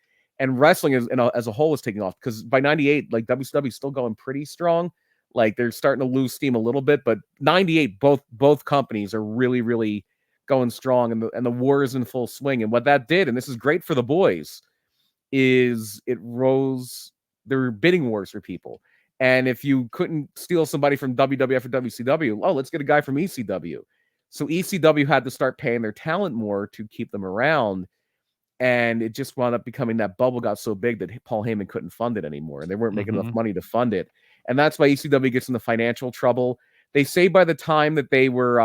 wrestling as a whole is taking off, because by 98, like WCW is still going pretty strong. Like they're starting to lose steam a little bit, but 98, both companies are really, really going strong, and the war is in full swing. And what that did, and this is great for the boys, is it rose. There were bidding wars for people. And if you couldn't steal somebody from WWF or WCW, oh, let's get a guy from ECW. So ECW had to start paying their talent more to keep them around. And it just wound up becoming that bubble got so big that Paul Heyman couldn't fund it anymore. And they weren't making enough money to fund it. And that's why ECW gets into financial trouble. They say by the time that they were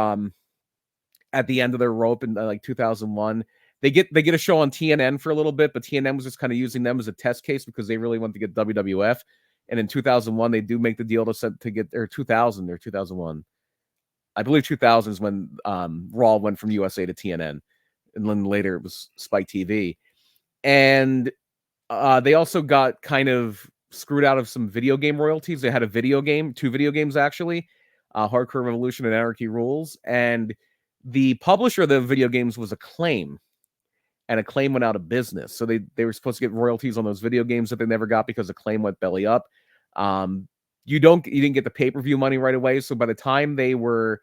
at the end of their rope in like 2001. They get a show on TNN for a little bit, but TNN was just kind of using them as a test case because they really wanted to get WWF. And in 2001, they do make the deal to get their 2000 or 2001. I believe 2000 is when Raw went from USA to TNN, and then later it was Spike TV. And they also got kind of screwed out of some video game royalties. They had two video games actually, Hardcore Revolution and Anarchy Rules, and the publisher of the video games was Acclaim, and Acclaim went out of business. So they were supposed to get royalties on those video games that they never got because Acclaim went belly up. You didn't get the pay-per-view money right away. So by the time ECW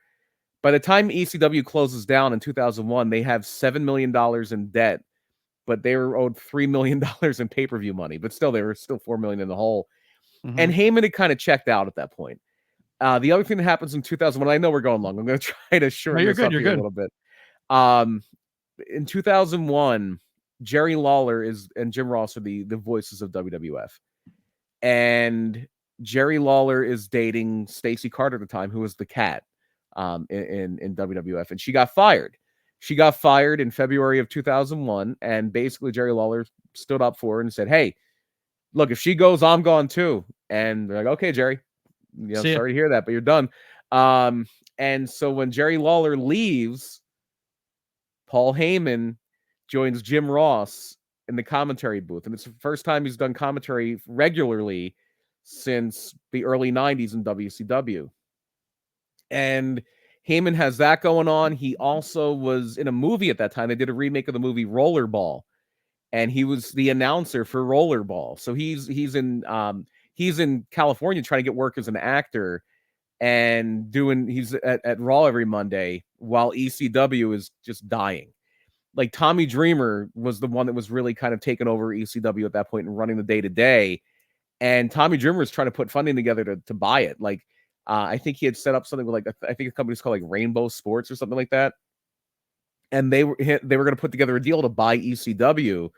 closes down in 2001, they have $7 million in debt, but they were owed $3 million in pay-per-view money, but still, they were still $4 million in the hole. Mm-hmm. And Heyman had kind of checked out at that point. The other thing that happens in 2001, I know we're going long. I'm going to try to shorten this up here a little bit. In 2001, Jerry Lawler and Jim Ross are the voices of WWF. And Jerry Lawler is dating Stacey Carter at the time, who was the Cat in WWF, and she got fired. She got fired in February of 2001, and basically Jerry Lawler stood up for her and said, "Hey, look, if she goes, I'm gone too." And they're like, "Okay, Jerry, sorry to hear that, but you're done." And so when Jerry Lawler leaves, Paul Heyman joins Jim Ross in the commentary booth, and it's the first time he's done commentary regularly since the early 90s in WCW. And Heyman has that going on. He also was in a movie at that time. They did a remake of the movie Rollerball, and he was the announcer for Rollerball. So he's in California trying to get work as an actor, and he's at Raw every Monday while ECW is just dying. Like Tommy Dreamer was the one that was really kind of taking over ECW at that point and running the day-to-day. And Tommy Dreamer was trying to put funding together to buy it. Like, I think he had set up something with I think a company's called like Rainbow Sports or something like that. And they were going to put together a deal to buy ECW.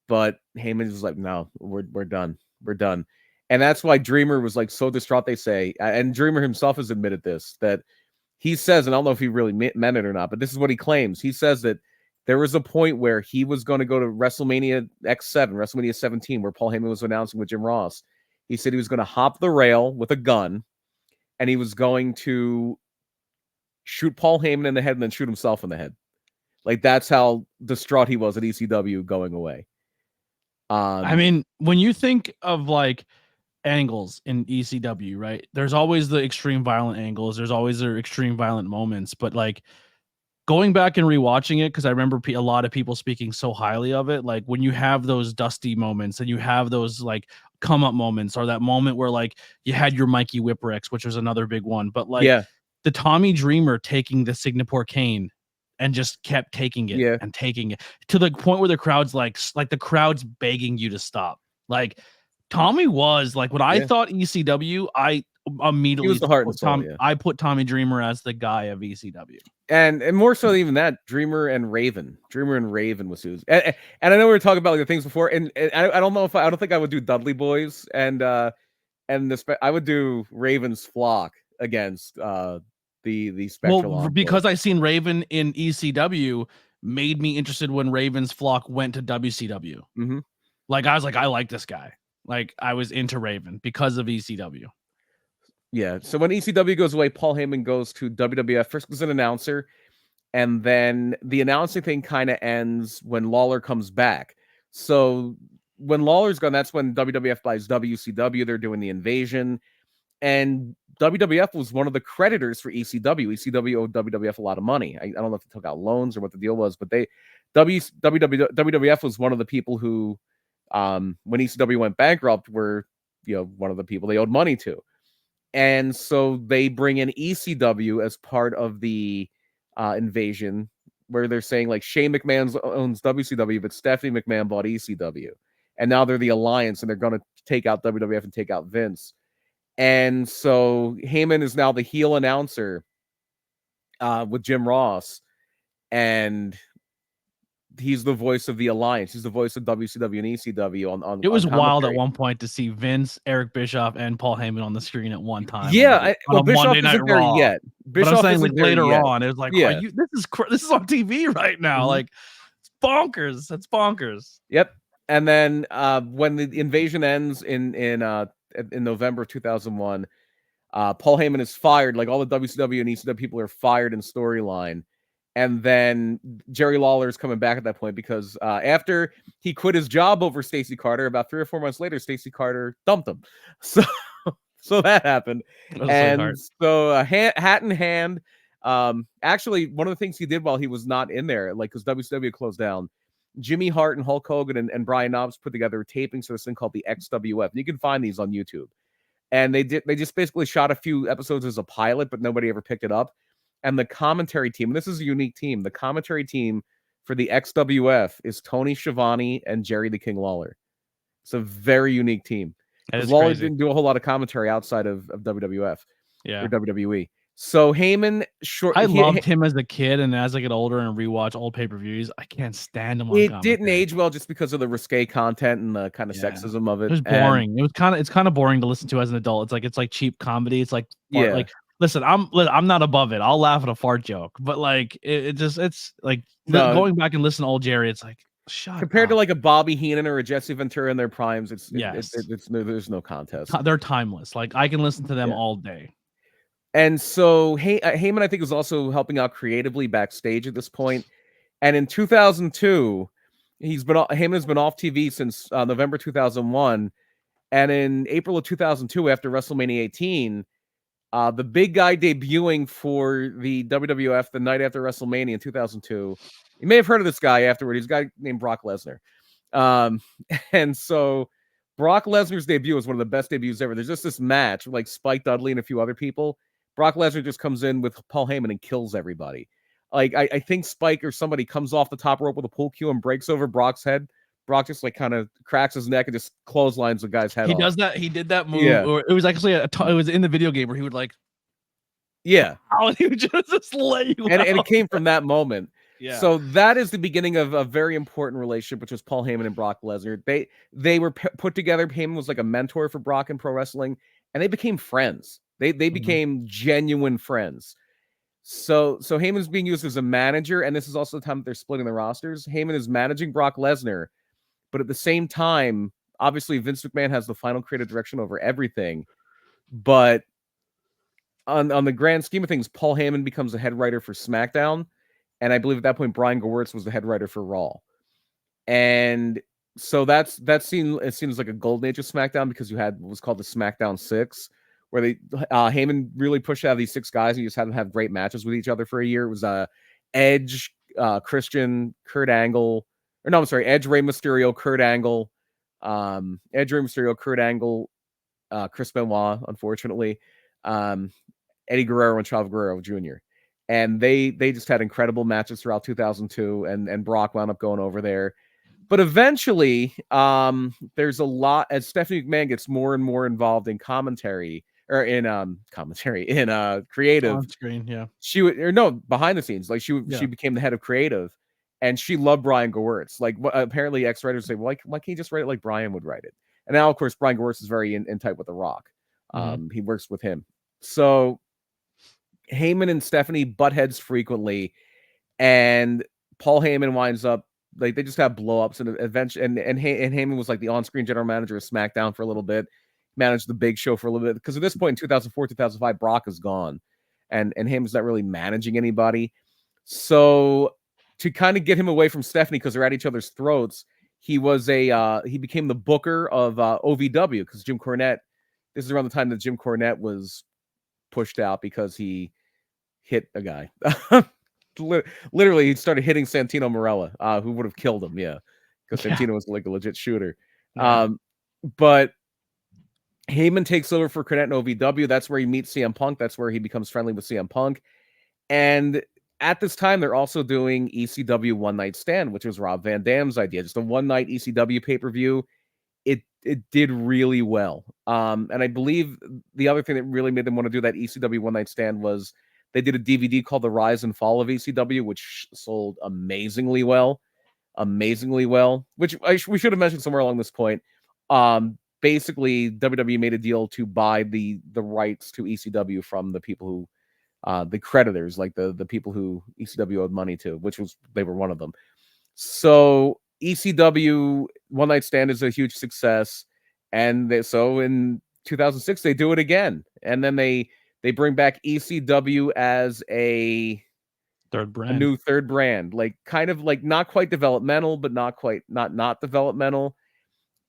But Heyman was like, "No, we're done. We're done." And that's why Dreamer was like so distraught, they say. And Dreamer himself has admitted this, that he says, and I don't know if he really meant it or not, but this is what he claims. He says that there was a point where he was going to go to WrestleMania X7, WrestleMania 17, where Paul Heyman was announcing with Jim Ross. He said he was going to hop the rail with a gun, and he was going to shoot Paul Heyman in the head and then shoot himself in the head. Like, that's how distraught he was at ECW going away. I mean, when you think of like angles in ECW, right? There's always the extreme violent angles. There's always their extreme violent moments. But like going back and rewatching it, because I remember a lot of people speaking so highly of it. Like when you have those dusty moments and you have those like come up moments, or that moment where like you had your Mikey Whipwreck, which was another big one. But like the Tommy Dreamer taking the Singapore cane and just kept taking it and taking it to the point where the crowd's like the crowd's begging you to stop. Like Tommy was like, when I thought ECW, I immediately he was the heart and soul, I put Tommy Dreamer as the guy of ECW. And more so even that, Dreamer and Raven was who's. And I know we were talking about like the things before, and I don't know if I don't think I would do Dudley Boys and I would do Raven's Flock against the Spectral. Well, because I seen Raven in ECW made me interested when Raven's Flock went to WCW. Mm-hmm. Like I was like, I like this guy. Like I was into Raven because of ECW. Yeah. So when ECW goes away, Paul Heyman goes to WWF first as an announcer, and then the announcing thing kind of ends when Lawler comes back. So when Lawler's gone, that's when WWF buys WCW. They're doing the invasion, and WWF was one of the creditors for ECW. ECW owed WWF a lot of money. I don't know if they took out loans or what the deal was, but WWF was one of the people who, when ECW went bankrupt, were one of the people they owed money to. And so they bring in ECW as part of the invasion, where they're saying like Shane McMahon owns WCW, but Stephanie McMahon bought ECW. And now they're the alliance, and they're going to take out WWF and take out Vince. And so Heyman is now the heel announcer with Jim Ross. And he's the voice of the Alliance. He's the voice of WCW and ECW on It was on wild at commentary. one point to see Vince, Eric Bischoff, and Paul Heyman on the screen at one time. Yeah, on a Bischoff Monday Night isn't there Raw. yet. But I'm Bischoff saying, isn't like, there later yet. on, it was like, Yeah. this is on TV right now. Mhm. Like, it's bonkers. That's bonkers. Yep. And then when the invasion ends in November of 2001, Paul Heyman is fired. Like, all the WCW and ECW people are fired in storyline. And then Jerry Lawler is coming back at that point because after he quit his job over Stacey Carter, about 3 or 4 months later, Stacey Carter dumped him. So that happened. And so hat in hand, actually, one of the things he did while he was not in there, like, because WCW closed down, Jimmy Hart and Hulk Hogan and Brian Knobbs put together tapings for this thing called the XWF. And you can find these on YouTube. And they just basically shot a few episodes as a pilot, but nobody ever picked it up. And the commentary team, and this is a unique team, the commentary team for the XWF is Tony Schiavone and Jerry the King Lawler. It's a very unique team. Because Lawler didn't do a whole lot of commentary outside of WWF or WWE. So Heyman, I loved him as a kid, and as I get older and rewatch old pay-per-views, I can't stand him on it commentary. didn't age well just because of the risque content and the kind of sexism of it. It was boring. It's kind of boring to listen to as an adult. It's like cheap comedy. It's like like, listen, I'm not above it. I'll laugh at a fart joke, but like it's like going back and listen to old Jerry, it's like, shut compared up. to like a Bobby Heenan or a Jesse Ventura in there's no contest. They're timeless. Like, I can listen to them all day. And so Heyman, I think, was also helping out creatively backstage at this point. And in 2002, Heyman has been off TV since November 2001. And in April of 2002, after WrestleMania 18, the big guy debuting for the WWF the night after WrestleMania in 2002, you may have heard of this guy afterward. He's a guy named Brock Lesnar. And so Brock Lesnar's debut was one of the best debuts ever. There's just this match with, like, Spike Dudley and a few other people. Brock Lesnar just comes in with Paul Heyman and kills everybody. Like, I think Spike or somebody comes off the top rope with a pull cue and breaks over Brock's head. Brock just, like, kind of cracks his neck and just clotheslines the guy's head off. Does that. He did that move. Or it was actually it was in the video game where he would, like, and he would just lay you and out. it came from that moment. Yeah. So that is the beginning of a very important relationship, which was Paul Heyman and Brock Lesnar. They were put together. Heyman was like a mentor for Brock in pro wrestling, and they became friends. They became genuine friends. So Heyman's being used as a manager, and this is also the time that they're splitting the rosters. Heyman is managing Brock Lesnar, but at the same time, obviously Vince McMahon has the final creative direction over everything. But on the grand scheme of things, Paul Heyman becomes the head writer for SmackDown. And I believe at that point, Brian Gewirtz was the head writer for Raw. And so it seems like a golden age of SmackDown because you had what was called the SmackDown 6, where Heyman really pushed out these 6 guys and you just had them have great matches with each other for a year. It was Edge, Christian, Kurt Angle, Edge, Rey Mysterio, Kurt Angle, Chris Benoit, unfortunately, Eddie Guerrero and Chavo Guerrero Jr. And they just had incredible matches throughout 2002, and Brock wound up going over there. But eventually, there's a lot as Stephanie McMahon gets more and more involved in commentary or in creative. On screen, She would behind the scenes. Like she became the head of creative, and she loved Brian Gewirtz. Like apparently, ex-writers say, why can't you just write it like Brian would write it? And now, of course, Brian Gewirtz is very in tight with The Rock. He works with him. So Heyman and Stephanie butt heads frequently, and Paul Heyman winds up like they just have blow-ups and eventually and Heyman was like the on-screen general manager of SmackDown for a little bit, managed the Big Show for a little bit, because at this point in 2004, 2005, Brock is gone, and Heyman's not really managing anybody. So to kind of get him away from Stephanie because they're at each other's throats, he became the booker of OVW because Jim Cornette. This is around the time that Jim Cornette was pushed out because he hit a guy. Literally, he started hitting Santino Marella, who would have killed him. Yeah, because Santino was like a legit shooter. Yeah. But Heyman takes over for Cornette and OVW. That's where he meets CM Punk. That's where he becomes friendly with CM Punk. And at this time, they're also doing ECW One Night Stand, which was Rob Van Dam's idea. Just a one-night ECW pay-per-view. It did really well. And I believe the other thing that really made them want to do that ECW One Night Stand was they did a DVD called The Rise and Fall of ECW, which sold amazingly well. amazingly well, which we should have mentioned somewhere along this point. Basically, WWE made a deal to buy the rights to ECW from the people who, the creditors, like the people who ECW owed money to, which was they were one of them. So ECW One Night Stand is a huge success, and so in 2006 they do it again, and then they bring back ECW as a new third brand, like kind of like not quite developmental, but not quite not developmental,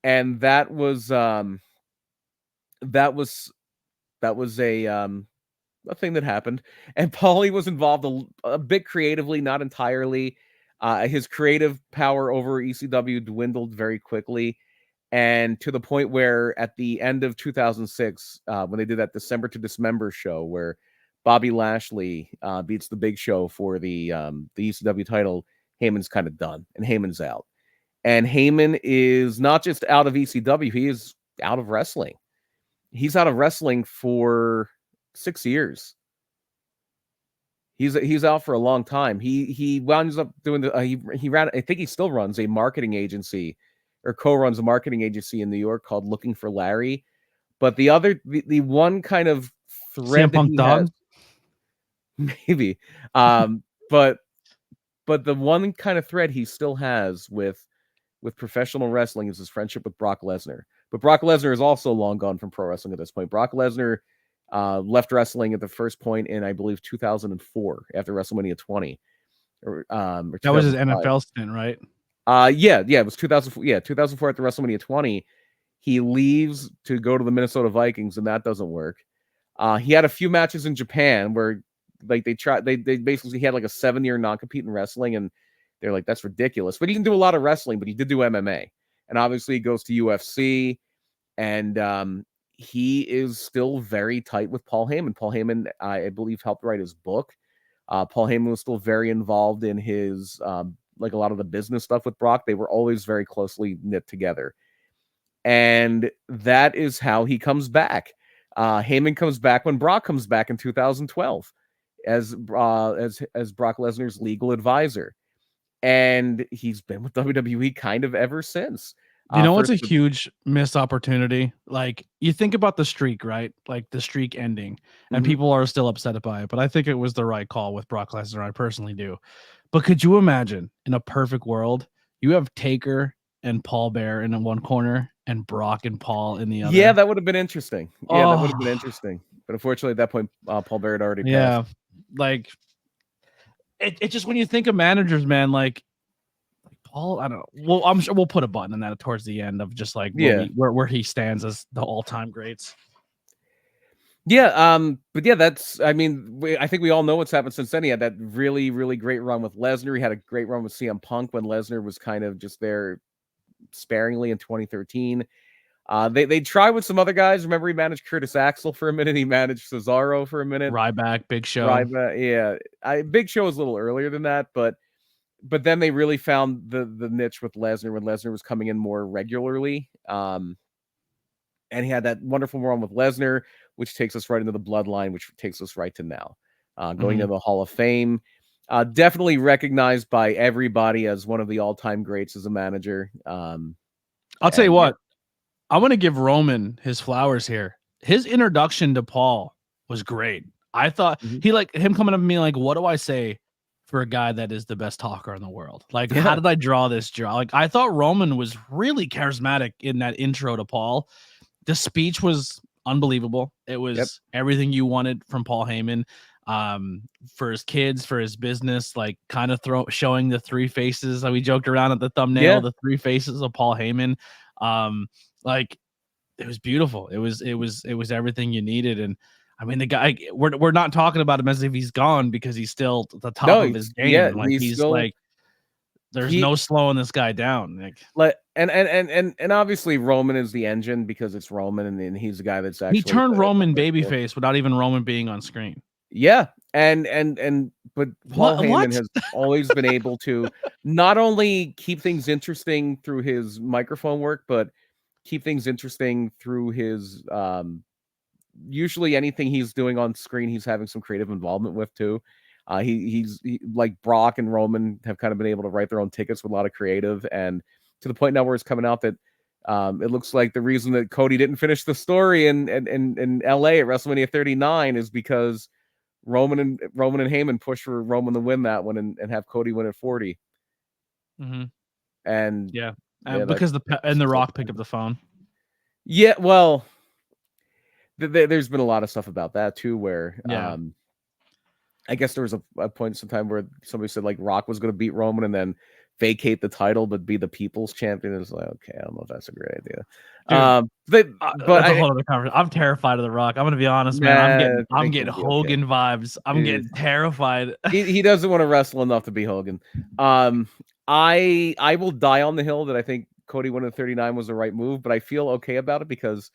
and that was that was a thing that happened, and Paulie was involved a bit creatively, not entirely. His creative power over ECW dwindled very quickly, and to the point where at the end of 2006, when they did that December to Dismember show, where Bobby Lashley beats the Big Show for the ECW title, Heyman's kind of done, and Heyman's out. And Heyman is not just out of ECW; he is out of wrestling. He's out of wrestling for 6 years. He's out for a long time. He winds up doing he ran, I think he still runs a marketing agency, or co-runs a marketing agency in New York called Looking for Larry. But the one kind of thread that he has, maybe, but the one kind of thread he still has with professional wrestling is his friendship with Brock Lesnar. But Brock Lesnar is also long gone from pro wrestling at this point. Brock Lesnar left wrestling at the first point in, I believe, 2004 after WrestleMania 20. Or that was his NFL stint, right? Yeah, it was 2004. Yeah, 2004 after WrestleMania 20. He leaves to go to the Minnesota Vikings, and that doesn't work. He had a few matches in Japan where, like, they basically had like a 7-year non-compete in wrestling, and they're like, that's ridiculous. But he didn't do a lot of wrestling, but he did do MMA, and obviously he goes to UFC, and he is still very tight with Paul Heyman. Paul Heyman, I believe, helped write his book. Paul Heyman was still very involved in his like a lot of the business stuff with Brock. They were always very closely knit together, and that is how he comes back. Heyman comes back when Brock comes back in 2012 as Brock Lesnar's legal advisor, and he's been with WWE kind of ever since. You know what's a huge missed opportunity? Like, you think about the streak, right? Like the streak ending, and people are still upset by it. But I think it was the right call with Brock Lesnar. I personally do. But could you imagine, in a perfect world, you have Taker and Paul Bear in one corner and Brock and Paul in the other? Yeah, that would have been interesting. Yeah, that would have been interesting. But unfortunately, at that point, Paul Bear had already passed. Yeah, like it just, when you think of managers, man, like Paul, I don't know. Well, I'm sure we'll put a button on that towards the end of just like where he stands as the all-time greats. Yeah, but yeah, that's, I mean, I think we all know what's happened since then. He had that really, really great run with Lesnar. He had a great run with CM Punk when Lesnar was kind of just there sparingly in 2013. They tried with some other guys. Remember, he managed Curtis Axel for a minute. He managed Cesaro for a minute. Ryback, Big Show. Ryback, yeah. Big Show was a little earlier than that, but then they really found the niche with Lesnar when Lesnar was coming in more regularly. And he had that wonderful run with Lesnar, which takes us right into the bloodline, which takes us right to now. Going to the Hall of Fame. Definitely recognized by everybody as one of the all-time greats as a manager. I'll tell you what, I'm going to give Roman his flowers here. His introduction to Paul was great. I thought he, like, him coming up to me like, what do I say for a guy that is the best talker in the world? Like, how did I draw this draw? Like, I thought Roman was really charismatic in that intro to Paul. The speech was unbelievable. It was everything you wanted from Paul Heyman, for his kids, for his business, like kind of showing the three faces. Like, we joked around at the thumbnail, the three faces of Paul Heyman. Like, it was beautiful. It was everything you needed. And I mean, the guy, we're not talking about him as if he's gone, because he's still at the top of his game. Yeah, like he's still, like, there's no slowing this guy down. Like and obviously Roman is the engine because it's Roman, and he's the guy that's actually, he turned Roman babyface without even Roman being on screen. Yeah, and but Paul Heyman has always been able to not only keep things interesting through his microphone work, but keep things interesting through his usually anything he's doing on screen, he's having some creative involvement with too. He's like Brock and Roman have kind of been able to write their own tickets with a lot of creative, and to the point now where it's coming out that it looks like the reason that Cody didn't finish the story in LA at WrestleMania 39 is because Roman and Heyman pushed for Roman to win that one and have Cody win at 40. Mm-hmm. And yeah, yeah, because the Rock picked up the phone. Yeah, well, there's been a lot of stuff about that too, where I guess there was a point sometime where somebody said like Rock was going to beat Roman and then vacate the title but be the people's champion. It was like, okay, I don't know if that's a great idea. Dude, but that's a whole other conversation. I'm terrified of the Rock. I'm gonna be honest, man. I'm getting Hogan vibes. I'm getting terrified. He doesn't want to wrestle enough to be Hogan. I will die on the hill that I think Cody winning 39 was the right move, but I feel okay about it because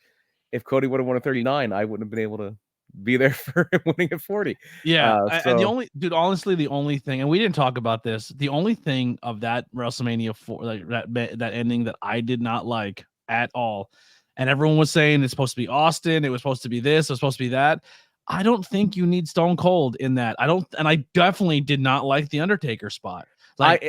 if Cody would have won at 39, I wouldn't have been able to be there for him winning at 40. Yeah, and honestly, the only thing, and we didn't talk about this, the only thing of that WrestleMania 4, like that ending that I did not like at all, and everyone was saying it's supposed to be Austin, it was supposed to be this, it was supposed to be that. I don't think you need Stone Cold in that. I definitely did not like the Undertaker spot. Like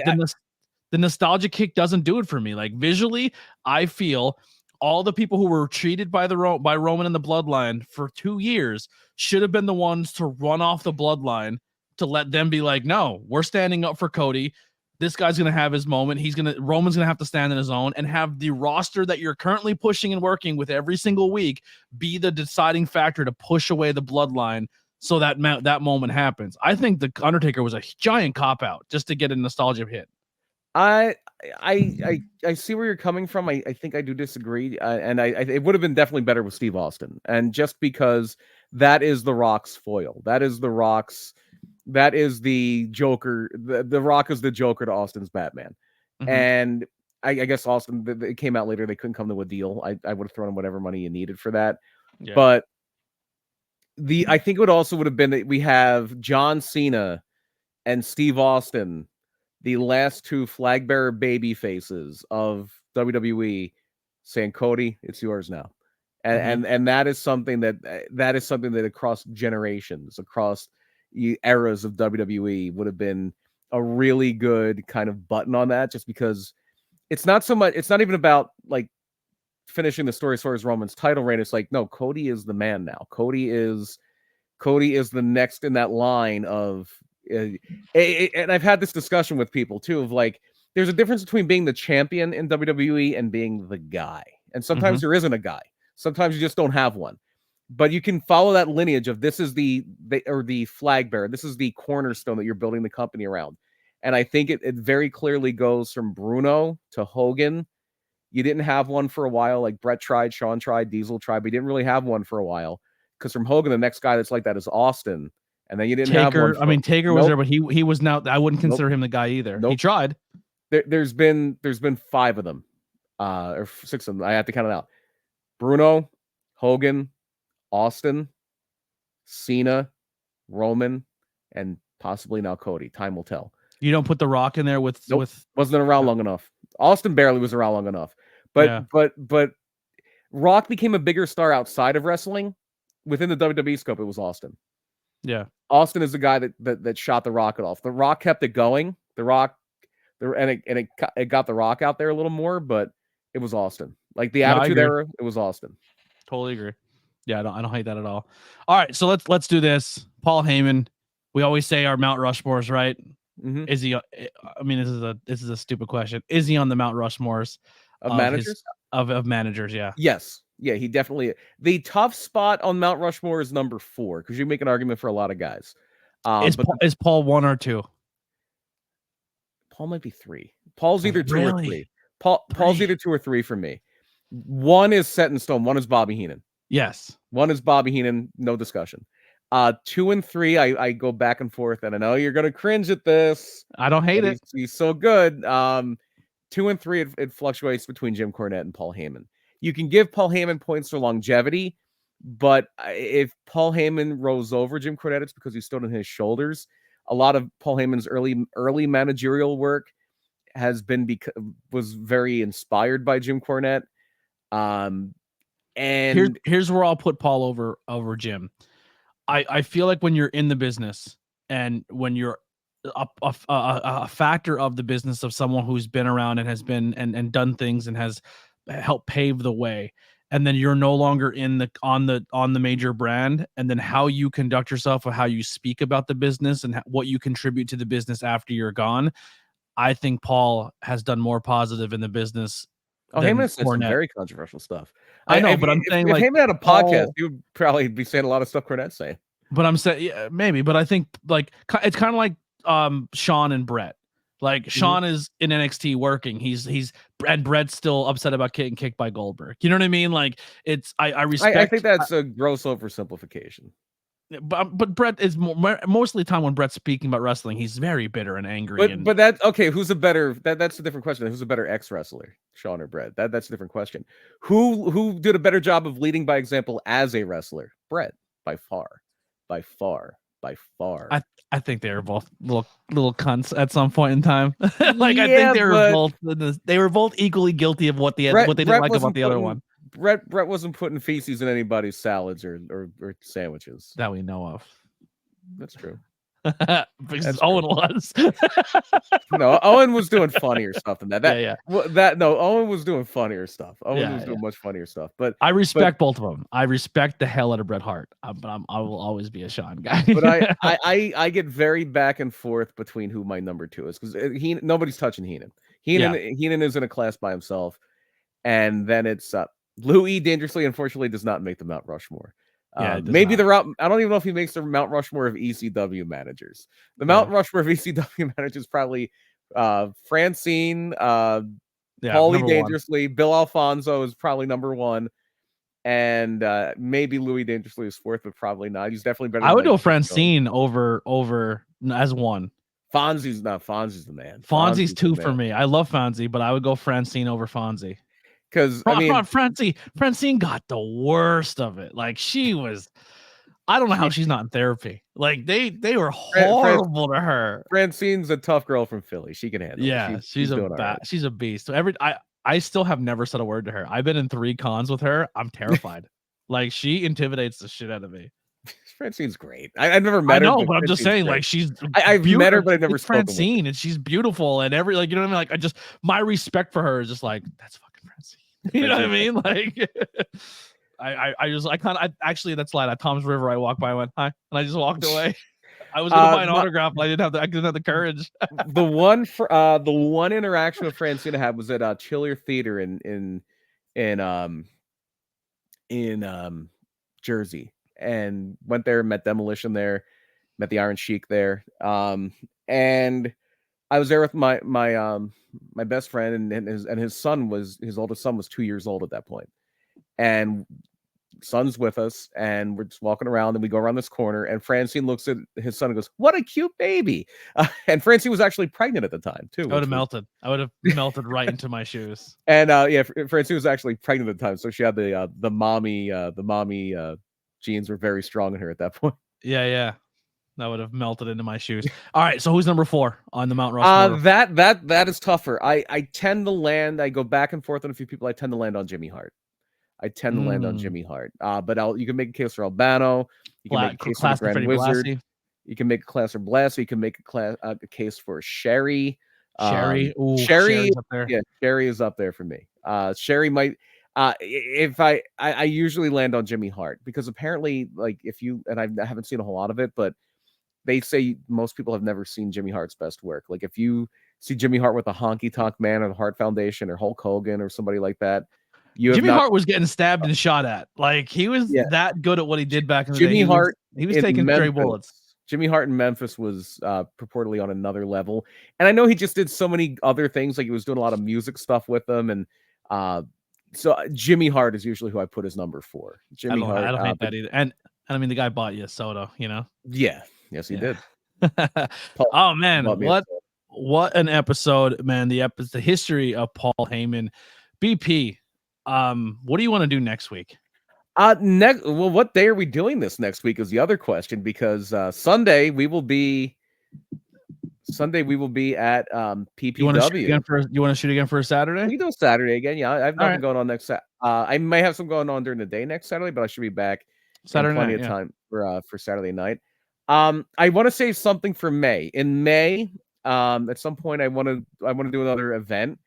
the nostalgia kick doesn't do it for me. Like visually, I feel all the people who were treated by Roman and the Bloodline for 2 years should have been the ones to run off the Bloodline to let them be like, no, we're standing up for Cody. This guy's going to have his moment. Roman's going to have to stand on his own, and have the roster that you're currently pushing and working with every single week be the deciding factor to push away the Bloodline so that moment happens. I think the Undertaker was a giant cop out just to get a nostalgia hit. I see where you're coming from. I think I do disagree, and it would have been definitely better with Steve Austin, and just because that is the Rock's foil, that is the Rock's, that is the Joker. The Rock is the Joker to Austin's Batman, and I guess Austin, it came out later, they couldn't come to a deal. I would have thrown in whatever money you needed for that, but I think it would have been that we have John Cena and Steve Austin, the last two flag bearer baby faces of WWE, saying, Cody, it's yours now. And that is something that across generations, across eras of WWE would have been a really good kind of button on that, just because it's not even about like finishing the story as far as Roman's title reign. It's like, no, Cody is the man now. Cody is the next in that line of, and I've had this discussion with people too, of like, there's a difference between being the champion in WWE and being the guy. And sometimes there isn't a guy. Sometimes you just don't have one. But you can follow that lineage of this is the flag bearer. This is the cornerstone that you're building the company around. And I think it very clearly goes from Bruno to Hogan. You didn't have one for a while. Like Brett tried, Shawn tried, Diesel tried, but you didn't really have one for a while. Because from Hogan, the next guy that's like that is Austin. And then you didn't have one. Taker was there, but he was not. I wouldn't consider him the guy either. He tried. There's been 5 of them, or 6 of them. I have to count it out. Bruno, Hogan, Austin, Cena, Roman, and possibly now Cody. Time will tell. You don't put The Rock in there with wasn't around long enough. Austin barely was around long enough. But Rock became a bigger star outside of wrestling. Within the WWE scope, it was Austin. Yeah, Austin is the guy that shot the rocket off. The Rock kept it going. It got the Rock out there a little more, but it was Austin. Like the Attitude Era, it was Austin. Totally agree. Yeah, I don't hate that at all. All right, so let's do this. Paul Heyman. We always say our Mount Rushmores, right? Is he? I mean, this is a stupid question. Is he on the Mount Rushmores of managers? Of managers, yeah. Yes. Yeah, he definitely. The tough spot on Mount Rushmore is number 4, because you make an argument for a lot of guys. Is Paul 1 or 2? Paul might be 3. Paul's either 2 or 3. Paul's either 2 or 3 for me. 1 is set in stone. 1 is Bobby Heenan. Yes. 1 is Bobby Heenan. No discussion. 2 and 3, I go back and forth, and I know you're gonna cringe at this. I don't hate it. He's so good. 2 and 3, it fluctuates between Jim Cornette and Paul Heyman. You can give Paul Heyman points for longevity, but if Paul Heyman rose over Jim Cornette, it's because he stood on his shoulders. A lot of Paul Heyman's early managerial work was very inspired by Jim Cornette. And here's where I'll put Paul over Jim. I feel like when you're in the business and when you're a factor of the business of someone who's been around and has been and done things and has helped pave the way, and then you're no longer on the major brand, and then how you conduct yourself or how you speak about the business and what you contribute to the business after you're gone, I think Paul has done more positive in the business Oh, than Heyman said some Cornette. very controversial stuff. I know, but I'm saying, if like, Heyman had a podcast, Paul, he would probably be saying a lot of stuff Cornette's saying. but I'm saying, yeah, maybe, but I think like it's kind of like Sean and Brett. Like Sean is in NXT working. He's and Brett's still upset about getting kicked by Goldberg. You know what I mean? Like it's I respect. I think that's a gross oversimplification. But Brett is mostly the time when Brett's speaking about wrestling, he's very bitter and angry. But that okay, who's a better that's a different question. Who's a better ex-wrestler, Sean or Brett? That's a different question. Who did a better job of leading by example as a wrestler? Brett, by far. By far. By far. I think they were both little cunts at some point in time. Like I Yeah, think they were both equally guilty of what they didn't like about the other one. Brett wasn't putting feces in anybody's salads or sandwiches. That we know of. That's true. Because Owen was. No, Owen was doing funnier stuff than that. Owen was doing funnier stuff. Owen was doing much funnier stuff. But I respect both of them. I respect the hell out of Bret Hart. But I will always be a Sean guy. But I get very back and forth between who my number 2 is, because nobody's touching Heenan. Heenan is in a class by himself, and then it's Louis dangerously, unfortunately, does not make the Mount Rushmore. Maybe the route. I don't even know if he makes the Mount Rushmore of ECW managers. The Mount Rushmore of ECW managers probably Francine, Paulie dangerously, Bill Alfonso is probably number 1, and maybe Louis dangerously is 4th, but probably not. He's definitely better. I would go Francine over as 1. Fonzie's the man. Fonzie's 2 for me. I love Fonzie, but I would go Francine over Fonzie. Because Francine got the worst of it. Like she was, I don't know how she's not in therapy. Like they were horrible to her. Francine's a tough girl from Philly. She can handle it. Yeah, she's a beast. So I still have never said a word to her. I've been in 3 cons with her. I'm terrified. Like she intimidates the shit out of me. Francine's great. I've never met her. I know, but I'm just saying, great. Like she's. I've met her, but I've never spoken Francine, and she's beautiful, and you know what I mean. Like my respect for her is just like that's fucking Francine. You know what I mean? Like, I kind of actually that slide at Tom's River, I walked by, I went hi, and I just walked away. I was gonna buy an autograph, but I didn't have the courage. the one interaction with Francine I had was at Chiller Theater in Jersey, and went there, met Demolition there, met the Iron Sheik there, and I was there with my best friend, and his oldest son was 2 years old at that point, and son's with us, and we're just walking around, and we go around this corner, and Francine looks at his son and goes, "What a cute baby!" And Francine was actually pregnant at the time too. I would have melted. I would have melted right into my shoes. And Francine was actually pregnant at the time, so she had the mommy genes were very strong in her at that point. Yeah. That would have melted into my shoes. All right, so who's number 4 on the Mount Rushmore? That is tougher. I tend to land. I go back and forth on a few people. I tend to land on Jimmy Hart. But you can make a case for Albano. You can make a case for the Grand Wizard. Blassie. You can make a class for Blassie. You can make a case for Sherry. Sherry Sherry's up there. Yeah, Sherry is up there for me. Sherry might. If I usually land on Jimmy Hart, because apparently, like, I haven't seen a whole lot of it, but they say most people have never seen Jimmy Hart's best work. Like if you see Jimmy Hart with the Honky Tonk Man or the Hart Foundation or Hulk Hogan or somebody like that, Jimmy Hart was getting stabbed and shot at. Like he was that good at what he did back in the Jimmy day. Hart, he was taking stray bullets. Jimmy Hart in Memphis was purportedly on another level, and I know he just did so many other things. Like he was doing a lot of music stuff with them, and so Jimmy Hart is usually who I put as number 4. Jimmy Hart. I don't hate that either. And I mean, the guy bought you a soda, you know? Yeah. Yes, he did. Oh man, what an episode, man! The history of Paul Heyman. BP, what do you want to do next week? What day are we doing this next week is the other question, because Sunday we will be at PPW. You want to shoot again for a Saturday? We can do a Saturday again. Yeah, I have nothing going on next Saturday. I may have some going on during the day next Saturday, but I should be back Saturday plenty night, of time for Saturday night. I want to save something for May. In May, at some point, I want to do another event.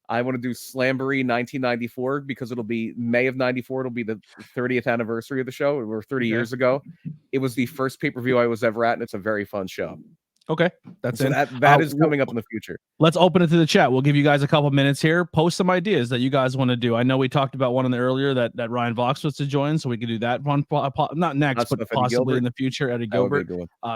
I want to do Slamboree 1994 because it'll be May of 94. It'll be the 30th anniversary of the show. Or 30 years ago. It was the first pay-per-view I was ever at, and it's a very fun show. Okay, that's so it. that is coming up in the future. Let's open it to the chat. We'll give you guys a couple minutes here. Post some ideas that you guys want to do. I know we talked about one in the earlier that Ryan Vox was to join, so we could do that one. Not next, but possibly in the future. Eddie Gilbert.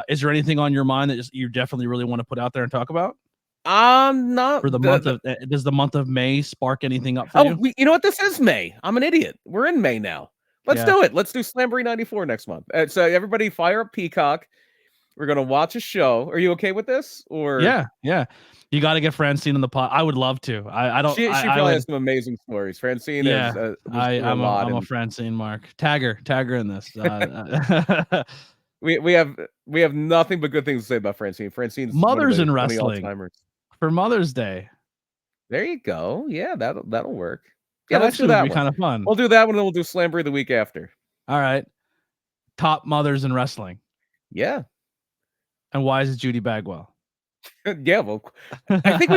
Is there anything on your mind that you definitely really want to put out there and talk about? Not for the month of. Does the month of May spark anything up for you? You know what? This is May. I'm an idiot. We're in May now. Let's do it. Let's do Slamboree 94 next month. So everybody fire up Peacock. We're gonna watch a show. Are you okay with this? Or yeah. You got to get Francine in the pot. I would love to. I don't. She probably has some amazing stories. Francine is. I'm a Francine mark. Tag her in this. We have nothing but good things to say about Francine. Francine's mothers in wrestling for Mother's Day. There you go. Yeah, that'll work. Yeah, let's do that. Be kind of fun. We'll do that one, and then we'll do Slamboree the week after. All right. Top mothers in wrestling. Yeah. And why is it Judy Bagwell? Yeah, well, I think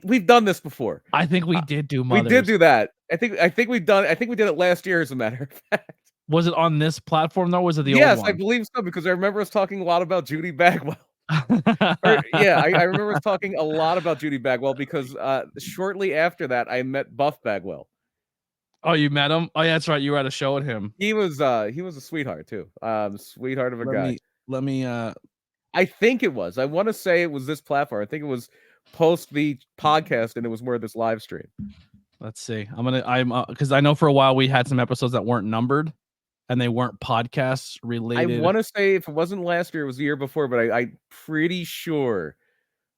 we've done this before. I think we did do mothers. We did do that. I think we did it last year, as a matter of fact. Was it on this platform though? Was it the old one? Yes, I believe so, because I remember us talking a lot about Judy Bagwell. I remember us talking a lot about Judy Bagwell because shortly after that, I met Buff Bagwell. Oh, you met him? Oh, yeah, that's right. You were at a show with him. He was a sweetheart too. Sweetheart of a guy. Let me. I think it was. I want to say it was this platform. I think it was post the podcast, and it was more of this live stream. Let's see. I'm because I know for a while we had some episodes that weren't numbered, and they weren't podcasts related. I want to say if it wasn't last year, it was the year before, but I'm pretty sure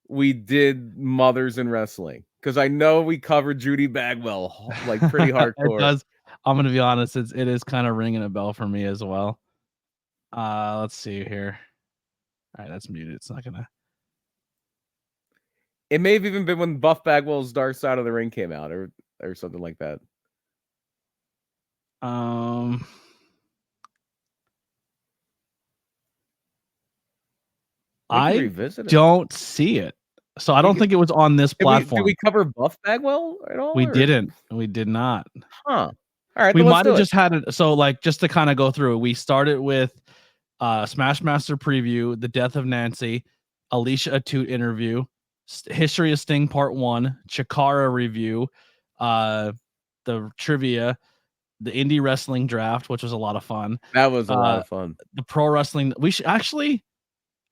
we did mothers in wrestling because I know we covered Judy Bagwell like pretty hardcore. It does. I'm gonna be honest. It is kind of ringing a bell for me as well. Let's see here. All right, that's muted. It's not gonna. It may have even been when Buff Bagwell's Dark Side of the Ring came out, or something like that. I don't see it, so I don't think it was on this platform. Did we cover Buff Bagwell at all? We didn't. We did not. Huh. All right. We might have just had it. So, like, just to kind of go through it, we started with Smash Master preview, the death of Nancy, Alicia Atut interview, History of Sting Part 1, Chikara review, the trivia, the indie wrestling draft, which was a lot of fun. That was a lot of fun. The pro wrestling. We should actually.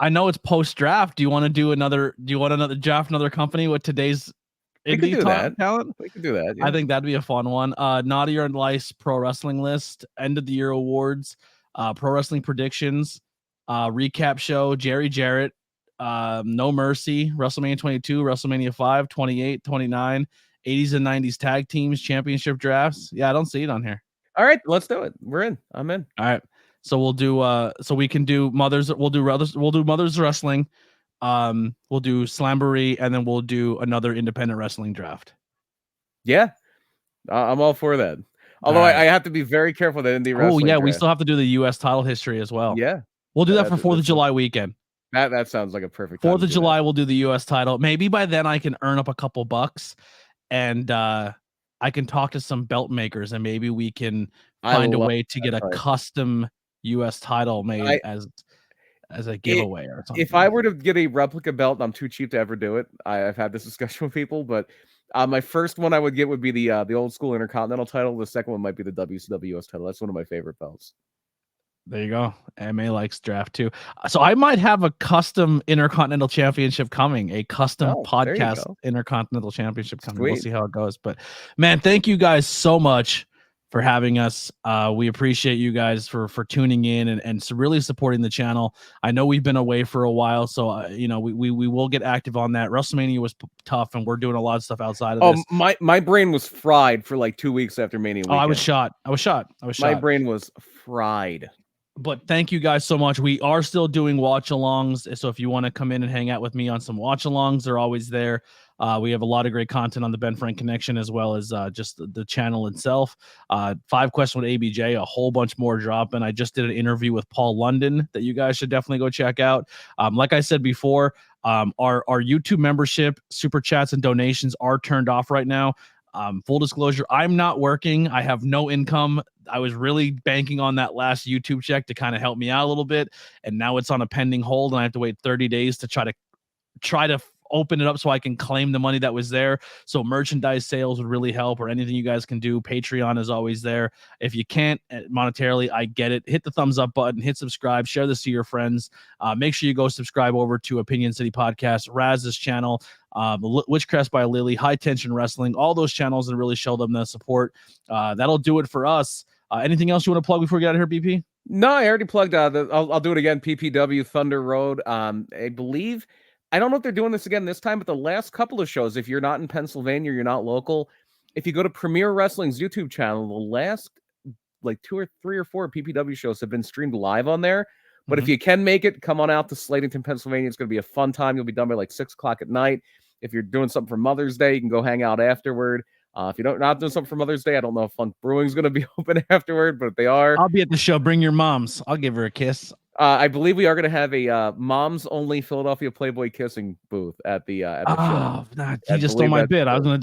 I know it's post draft. Do you want to do another? Do you want another draft another company with today's indie talent? We could do that. Yeah. I think that'd be a fun one. Naughty or Nice pro wrestling list, end of the year awards, pro wrestling predictions, recap show, Jerry Jarrett, No Mercy, WrestleMania 22, WrestleMania 5, 28, 29, 80s and 90s tag teams, championship drafts. Yeah, I don't see it on here. All right, let's do it. We're in. I'm in. All right. So we'll do so we can do mothers, we'll do mothers wrestling, we'll do Slamboree, and then we'll do another independent wrestling draft. Yeah. I'm all for that. Although I have to be very careful that indie wrestling. Oh yeah, draft. We still have to do the US title history as well. Yeah. We'll do that for 4th of July weekend. That sounds like a perfect 4th of July we'll do the US title. Maybe by then I can earn up a couple bucks and I can talk to some belt makers and maybe we can find a way to get a custom US title made as a giveaway or something. If I were to get a replica belt, I'm too cheap to ever do it. I've had this discussion with people, but my first one I would get would be the old school Intercontinental title. The second one might be the WCW US title. That's one of my favorite belts. There you go. MA likes draft too. So I might have a custom Intercontinental Championship coming, a custom podcast Intercontinental Championship coming. Sweet. We'll see how it goes. But man, thank you guys so much for having us. We appreciate you guys for tuning in and really supporting the channel. I know we've been away for a while, so we will get active on that. WrestleMania was tough, and we're doing a lot of stuff outside of this. My brain was fried for like 2 weeks after Mania weekend. I was shot. My brain was fried. But thank you guys so much. We are still doing watch alongs. So if you want to come in and hang out with me on some watch alongs, they're always there. We have a lot of great content on the Ben Frank Connection, as well as just the channel itself. 5 questions with ABJ, a whole bunch more dropping. I just did an interview with Paul London that you guys should definitely go check out. Like I said before, our YouTube membership, super chats, and donations are turned off right now. Full disclosure, I'm not working. I have no income. I was really banking on that last YouTube check to kind of help me out a little bit. And now it's on a pending hold, and I have to wait 30 days to try to open it up so I can claim the money that was there. So merchandise sales would really help, or anything you guys can do. Patreon is always there. If you can't monetarily, I get it. Hit the thumbs up button, hit subscribe, share this to your friends. Make sure you go subscribe over to Opinion City Podcast, Raz's channel, Witchcraft by Lilly, High Tension Wrestling, all those channels, and really show them the support. That'll do it for us. Anything else you want to plug before we get out of here, BP? No, I already plugged. I'll do it again. PPW Thunder Road. I believe. I don't know if they're doing this again this time, but the last couple of shows, if you're not in Pennsylvania, you're not local, if you go to Premier Wrestling's YouTube channel, the last like 2 or 3 or 4 PPW shows have been streamed live on there. But if you can make it, come on out to Slatington, Pennsylvania. It's going to be a fun time. You'll be done by like 6 o'clock at night. If you're doing something for Mother's Day, you can go hang out afterward. If you're not doing something for Mother's Day, I don't know if Funk Brewing's going to be open afterward, but if they are, I'll be at the show. Bring your moms. I'll give her a kiss. I believe we are going to have a moms only Philadelphia Playboy kissing booth at the show. Nah, you just stole my bit. I was gonna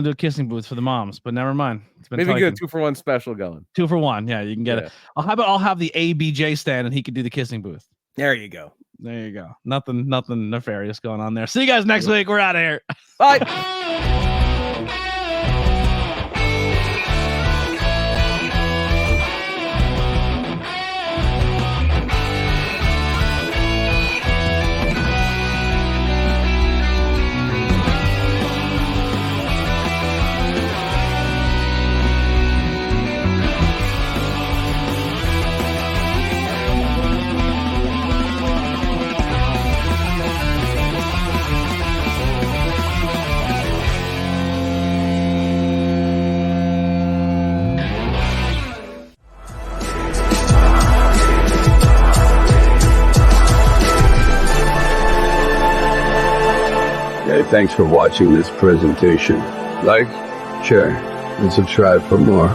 do a kissing booth for the moms, but never mind. It's been maybe get a 2-for-1 special going. 2 for 1. Yeah, you can get it. I'll have the ABJ stand, and he could do the kissing booth. There you go. There you go. Nothing nefarious going on there. See you guys next week. We're out of here. Bye. Thanks for watching this presentation. Like, share, and subscribe for more.